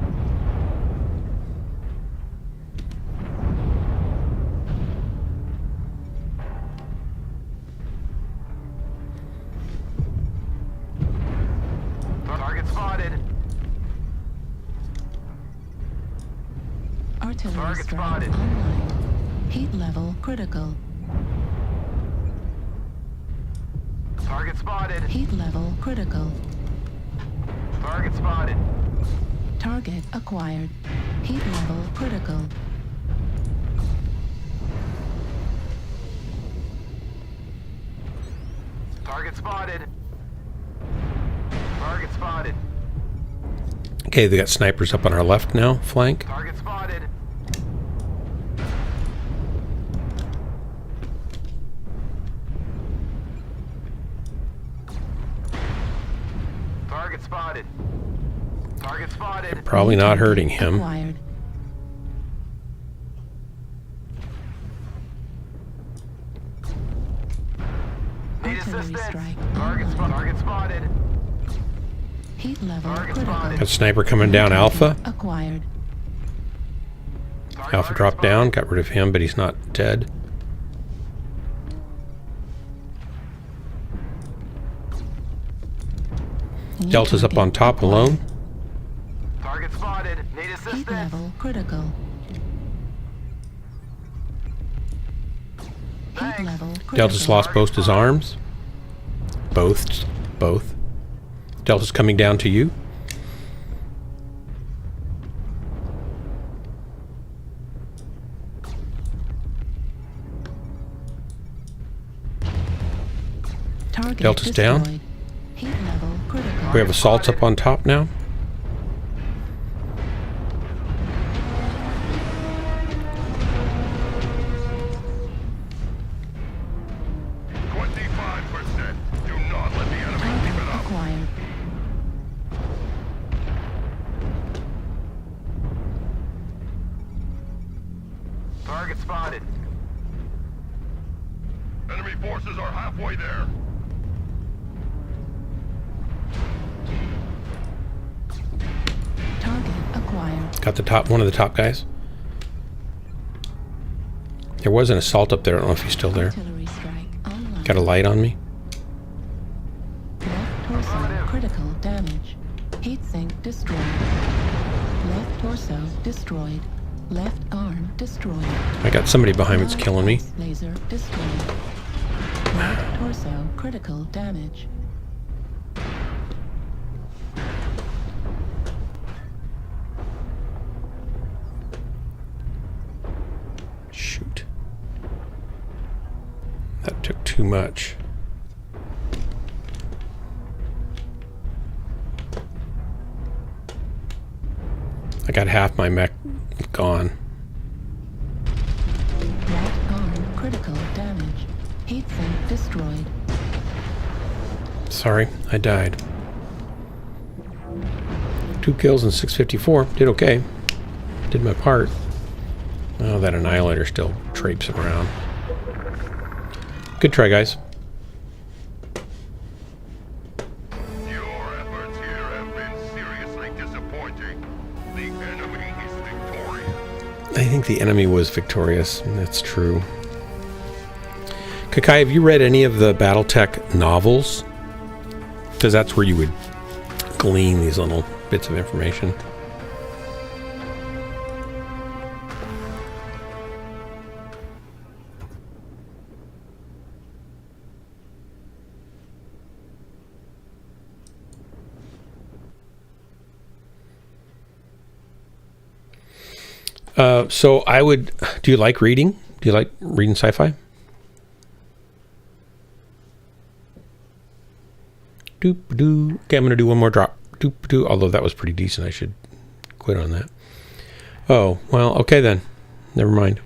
Target spotted. Artillery Target strike spotted. online. Heat level critical. Target spotted. Heat level critical. Target spotted. Target acquired. Heat level critical. Target spotted. Target spotted. Okay, they got snipers up on our left now, flank. Target spotted. Target spotted. Target spotted. Probably not hurting him. Acquired. Need Artillery assistance. strike Target, online. target spotted. Heat level Target critical. spotted. Got sniper coming down Alpha. Acquired. Alpha dropped down, got rid of him, but he's not dead. New Delta's up target on top acquired. alone. Target spotted. Need Heat assistance. level critical. Heat Thanks. level critical. Delta's lost both his arms. Both. Delta's coming down to you. Target Delta's down. destroyed. Heat level critical. We have assaults up on top now. Do not let the enemy keep it Target up. acquired. Target spotted. Enemy forces are halfway there. Target acquired. Got the top, one of the top guys. There was an assault up there. I don't know if he's still there. Artillery strike online. Got a light on me. Left torso critical damage. Heat sink destroyed. Left torso destroyed. Left arm destroyed. I got somebody behind me that's killing me. Laser destroyed. Right torso critical damage. Shoot. That took too much. I got half my mech gone. Right arm critical damage. Heat sink destroyed. Sorry, I died. 2 kills and 654. Did okay. Did my part. Oh, that Annihilator still traipsing around. Good try, guys. Your efforts here have been seriously disappointing. The enemy is victorious. I think the enemy was victorious, and that's true. Kakai, have you read any of the Battletech novels? Because that's where you would glean these little bits of information. So I would, do you like reading? Do you like reading sci-fi? Okay, I'm going to do one more drop. Although that was pretty decent. I should quit on that. Oh, well, okay then. Never mind.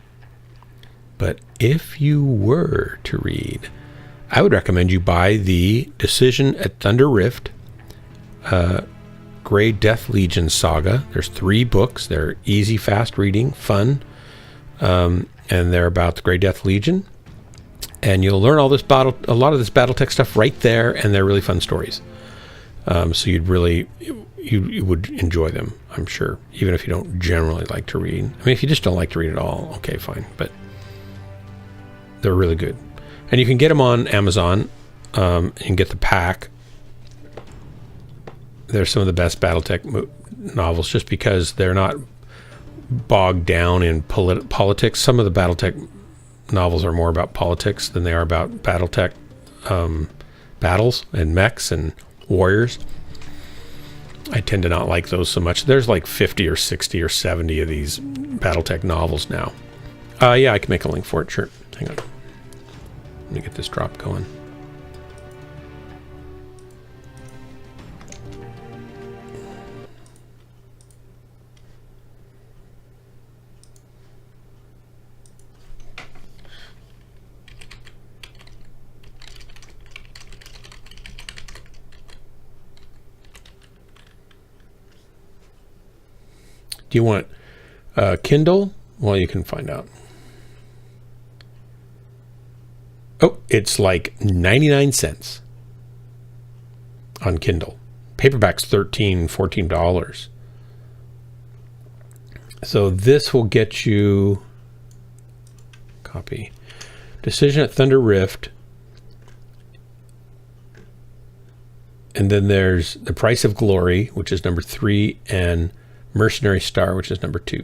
But if you were to read, I would recommend you buy the Decision at Thunder Rift Grey Death Legion saga. There's 3 books. They're easy, fast reading, fun, and they're about the Grey Death Legion. And you'll learn a lot of this BattleTech stuff right there, and they're really fun stories. So you would enjoy them, I'm sure, even if you don't generally like to read. I mean, if you just don't like to read at all, okay, fine. But they're really good. And you can get them on Amazon and get the pack. They're some of the best BattleTech novels just because they're not bogged down in politics. Some of the BattleTech novels are more about politics than they are about BattleTech battles and mechs and warriors. I tend to not like those so much. There's like 50 or 60 or 70 of these BattleTech novels now. Yeah, I can make a link for it, sure. Hang on. Let me get this drop going. Do you want Kindle? Well, you can find out. Oh, it's like 99 cents on Kindle. Paperback's $13-14. So this will get you copy. Decision at Thunder Rift. And then there's The Price of Glory, which is number 3, and Mercenary Star, which is number 2.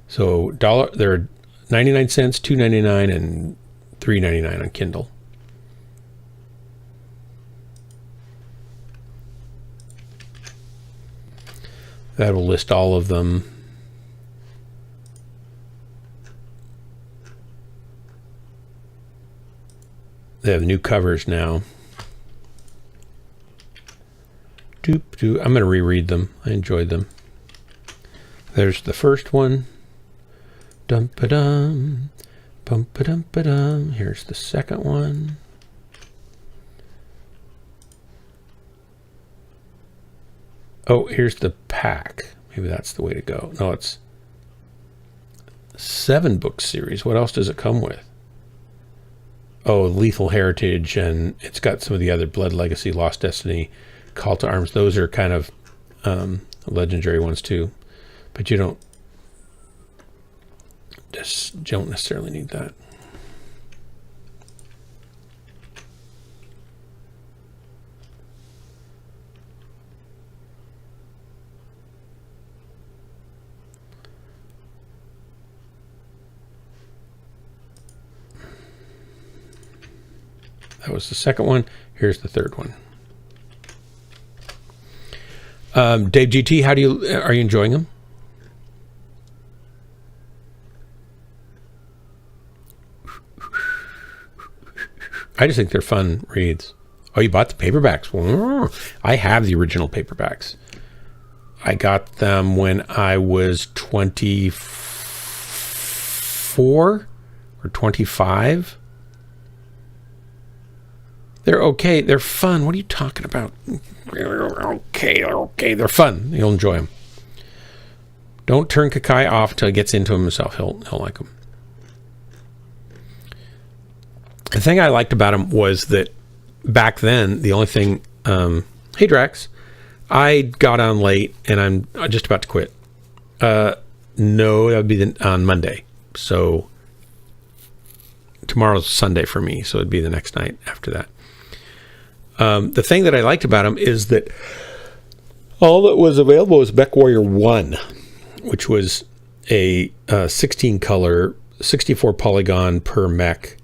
So they're 99 cents, $2.99, and $3.99 on Kindle. That will list all of them. They have new covers now. I'm going to reread them. I enjoyed them. There's the first one. Dum-ba-dum. Bum-ba-dum-ba-dum. Here's the second one. Oh, here's the pack. Maybe that's the way to go. No, it's 7-book series. What else does it come with? Oh, Lethal Heritage, and it's got some of the other Blood Legacy, Lost Destiny, Call to Arms. Those are kind of legendary ones too, but you don't necessarily need that. That was the second one. Here's the third one. Dave GT, are you enjoying them? I just think they're fun reads. Oh, you bought the paperbacks? I have the original paperbacks. I got them when I was 24 or 25. They're okay. They're fun. What are you talking about? Okay. They're fun. You'll enjoy them. Don't turn Kakai off until he gets into them himself. He'll like them. The thing I liked about him was that back then, the only thing... hey, Drax. I got on late, and I'm just about to quit. No, that would be on Monday. So tomorrow's Sunday for me, so it'd be the next night after that. The thing that I liked about him is that all that was available was Mechwarrior 1, which was a 16-color, 64 polygon per mech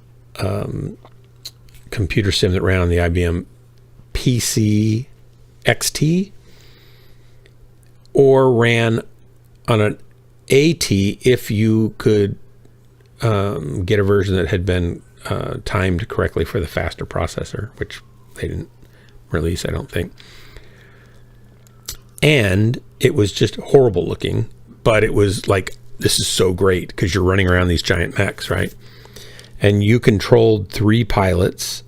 computer sim that ran on the IBM PC XT, or ran on an AT if you could get a version that had been timed correctly for the faster processor, which they didn't release, I don't think. And it was just horrible looking, but it was like, this is so great because you're running around these giant mechs, right? And you controlled 3 pilots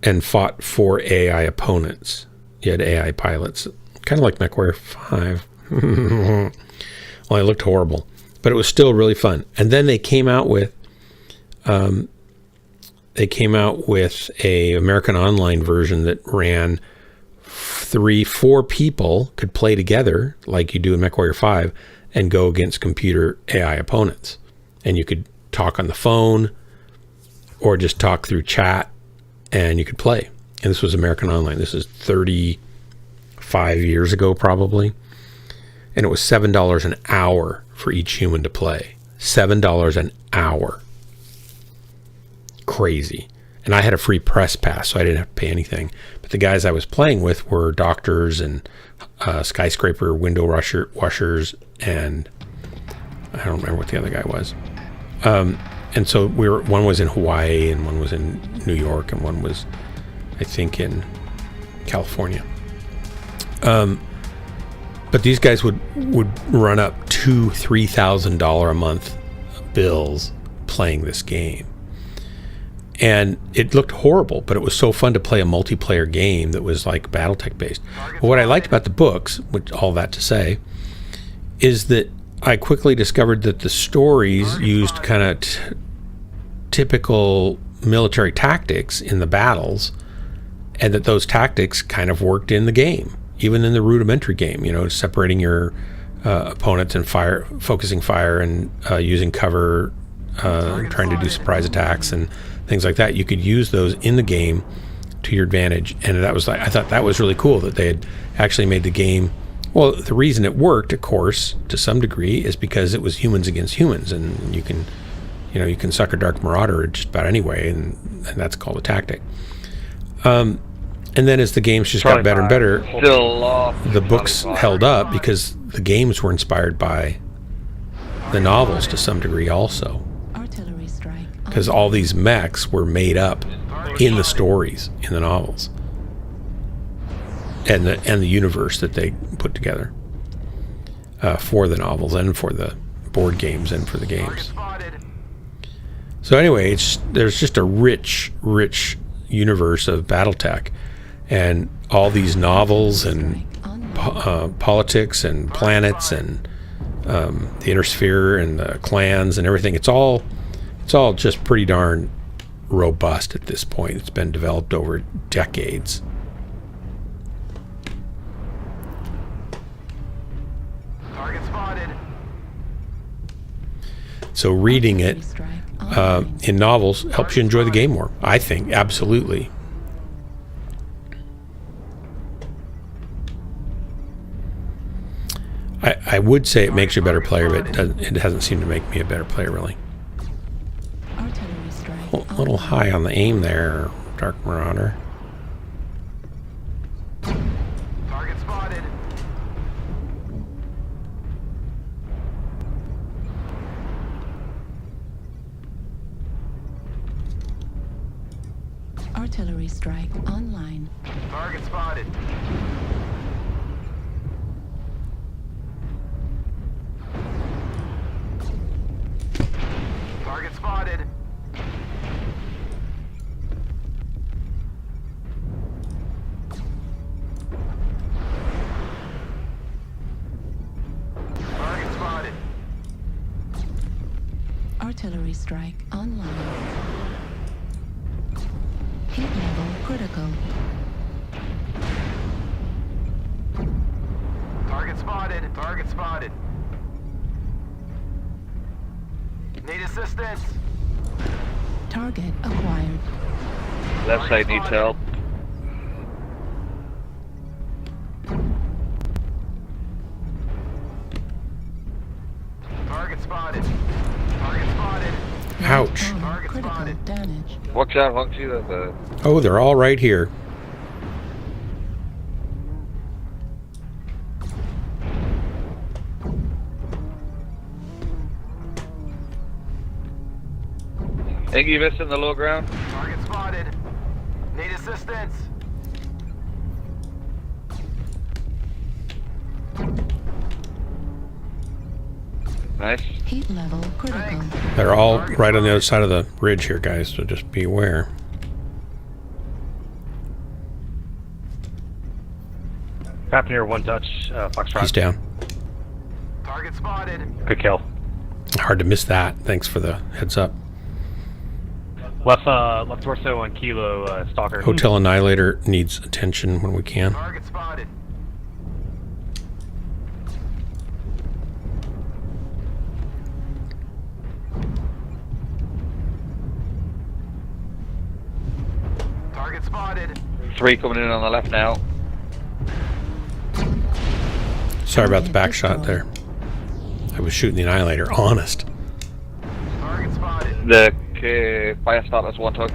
and fought 4 AI opponents. You had AI pilots, kind of like Mechwarrior 5. Well, it looked horrible, but it was still really fun. And then they came out with a American Online version that ran 3-4 people could play together like you do in Mechwarrior 5 and go against computer AI opponents. And you could talk on the phone or just talk through chat, and you could play. And this was American Online. This is 35 years ago, probably. And it was $7 an hour for each human to play. $7 an hour. Crazy. And I had a free press pass, so I didn't have to pay anything. But the guys I was playing with were doctors and skyscraper window washers, and I don't remember what the other guy was. And so one was in Hawaii, and one was in New York, and one was, I think, in California. But these guys would run up $2,000-$3,000 a month bills playing this game. And it looked horrible, but it was so fun to play a multiplayer game that was like Battletech based. But what I liked about the books, which all that to say, is that I quickly discovered that the stories used kind of typical military tactics in the battles, and that those tactics kind of worked in the game, even in the rudimentary game, separating your opponents and focusing fire and using cover, trying to do surprise attacks and things like that. You could use those in the game to your advantage. And I thought that was really cool that they had actually made the game. Well, the reason it worked, of course, to some degree, is because it was humans against humans, and you can suck a Dark Marauder just about anyway, and that's called a tactic. And then as the games just got better and better, the books held up because the games were inspired by the novels to some degree also. Because all these mechs were made up in the stories, in the novels, and the universe that they put together for the novels and for the board games and for the games. So anyway, there's just a rich universe of BattleTech, and all these novels and politics and planets and the Inner Sphere and the clans and everything. It's all just pretty darn robust at this point. It's been developed over decades. Target spotted. So reading it in novels helps you enjoy the game more, I think. Absolutely. I would say it makes you a better player, but it hasn't seemed to make me a better player, really. A little high on the aim there, Dark Marauder. Target spotted. Artillery strike online. Target spotted. Target spotted. Target spotted. Artillery strike online. Hit level critical. Target spotted. Target spotted. Need assistance. Target acquired. Left side needs help. Target spotted. Target spotted. Ouch. Target Critical spotted. damage. Watch out, watch you. Oh, they're all right here. Incubus in the low ground. Target spotted. Need assistance. Nice. Heat level critical. They're all right on the other side of the ridge here, guys, so just be aware. Fapneer, one touch, Foxtrot. He's down. Target spotted. Good kill. Hard to miss that. Thanks for the heads up. Left torso on Kilo, Stalker. Hotel Annihilator needs attention when we can. Target spotted. Target spotted. 3 coming in on the left now. Sorry about the back shot there. I was shooting the Annihilator, honest. Target spotted. The fire starter's 1 touch.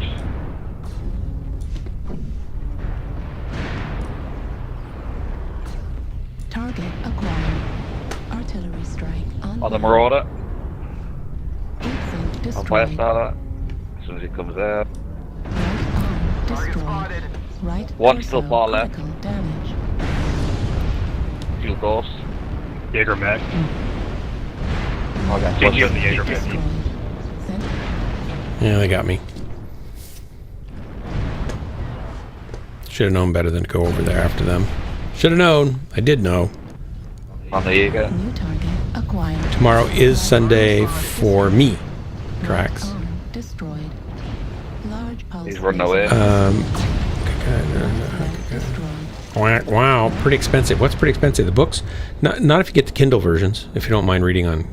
Target acquired. Artillery strike On the Marauder. Heat sink On fire destroyed. starter. As soon as he comes out. Right arm Target destroyed. spotted. Right One still torso far left. critical damage. Fuel course. Jaeger Mech. Oh, that's GG on the Jaeger Mech. Destroyed. Center. Yeah, they got me. Should have known better than to go over there after them. Should have known. I did know. On the Jaeger. New target acquired. Tomorrow is Sunday for me. Tracks. Arm destroyed. Large pulse. He's running away. Destroyed. Wow, pretty expensive. What's pretty expensive? The books? Not if you get the Kindle versions. If you don't mind reading on,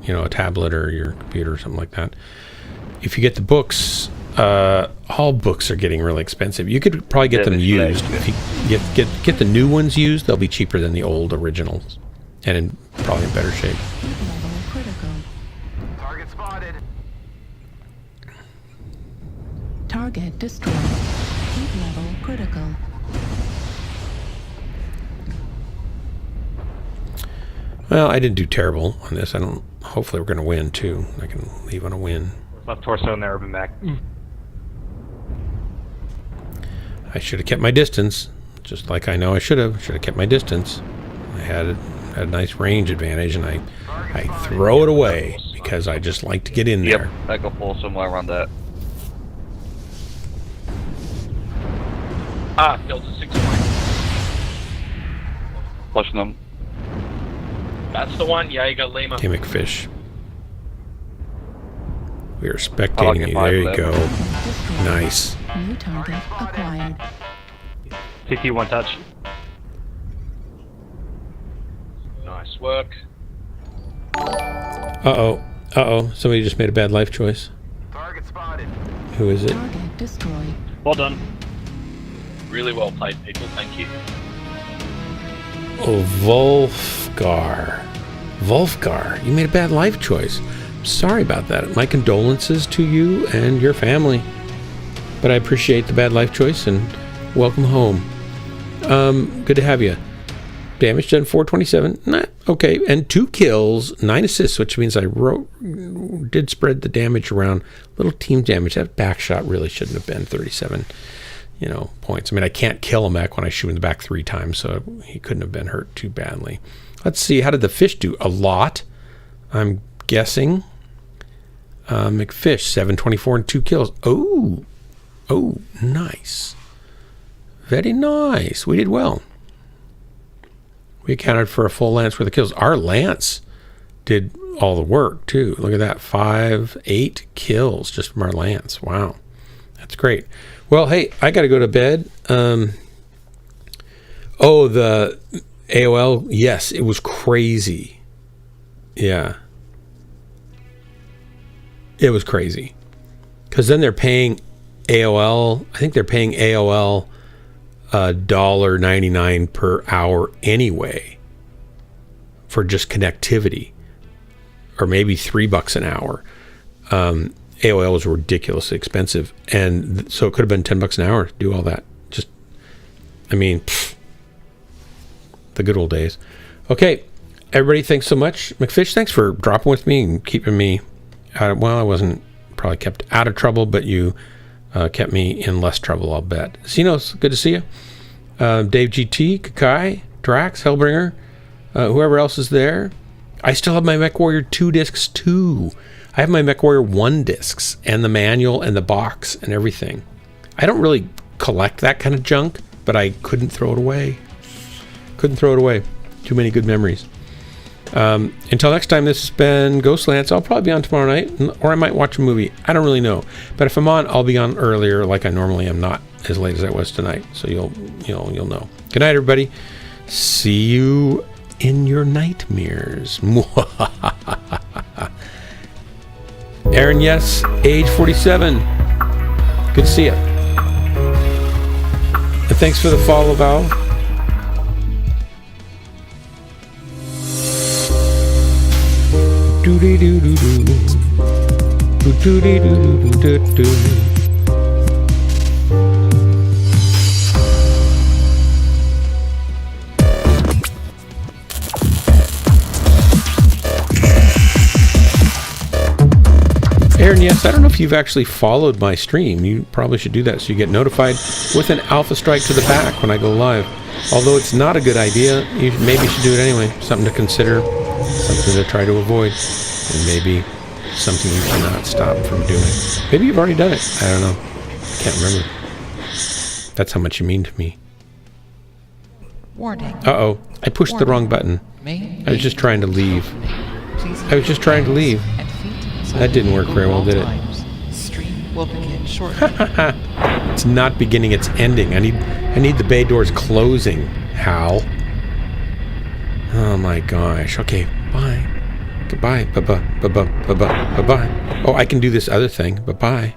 a tablet or your computer or something like that. If you get the books, all books are getting really expensive. You could probably get them used. If you get the new ones used, they'll be cheaper than the old originals, and probably in better shape. Heat level critical. Target spotted. Target destroyed. Heat level critical. Well, I didn't do terrible on this. Hopefully we're going to win, too. I can leave on a win. Left torso in the Urban Mech. I should have kept my distance, just like I know I should have. Should have kept my distance. I had a nice range advantage, and I throw it away because I just like to get in there. Yep, I got pull somewhere around that. Delta 6-1. Pushing them. That's the one. Yeah, you got Lima. Okay, McFish. We are spectating you. There you go. Nice. New target acquired. CT, one touch. Nice work. Uh-oh. Somebody just made a bad life choice. Target spotted. Who is it? Target destroyed. Well done. Really well played, people. Thank you. Oh, Wolfgar, you made a bad life choice. Sorry about that. My condolences to you and your family. But I appreciate the bad life choice and welcome home. Good to have you. Damage done 427. Okay, and 2 kills, 9 assists, which means I did spread the damage around. Little team damage. That back shot really shouldn't have been 37. Points. I mean, I can't kill a mech when I shoot in the back 3 times, so he couldn't have been hurt too badly. Let's see, how did the fish do? A lot, I'm guessing. McFish, 724 and 2 kills. Oh, nice. Very nice. We did well. We accounted for a full lance worth of kills. Our lance did all the work, too. Look at that, 8 kills just from our lance. Wow, that's great. Well, hey, I got to go to bed. The AOL, yes, it was crazy. Yeah. It was crazy. Because then they're paying AOL, I think they're paying AOL $1.99 per hour anyway for just connectivity. Or maybe $3 an hour. AOL was ridiculously expensive, and so it could have been $10 an hour to do all that. The good old days. Okay, everybody, thanks so much. McFish, thanks for dropping with me and keeping me. I wasn't probably kept out of trouble, but you kept me in less trouble, I'll bet. Xenos, good to see you. Dave GT, Kakai, Drax, Hellbringer, whoever else is there. I still have my Mechwarrior 2 discs too. I have my Mechwarrior 1 discs and the manual and the box and everything. I don't really collect that kind of junk, but I couldn't throw it away. Too many good memories. Until next time, this has been Ghostlands. I'll probably be on tomorrow night, or I might watch a movie. I don't really know. But if I'm on, I'll be on earlier like I normally am, not as late as I was tonight. So you'll know. Good night, everybody. See you in your nightmares. Aaron, yes, age 47. Good to see you. And thanks for the follow, Val. Aaron, yes, I don't know if you've actually followed my stream. You probably should do that so you get notified with an alpha strike to the back when I go live. Although it's not a good idea, you maybe should do it anyway. Something to consider, something to try to avoid, and maybe something you cannot stop from doing. Maybe you've already done it. I don't know. Can't remember. That's how much you mean to me. Warning. Uh-oh. I pushed the wrong button. I was just trying to leave. That didn't work very well, did it? Stream will begin shortly. It's not beginning, it's ending. I need the bay doors closing. How? Oh my gosh. Okay, bye. Goodbye. Bye-bye. Bye-bye. Bye-bye. Bye-bye. Oh, I can do this other thing. Bye-bye.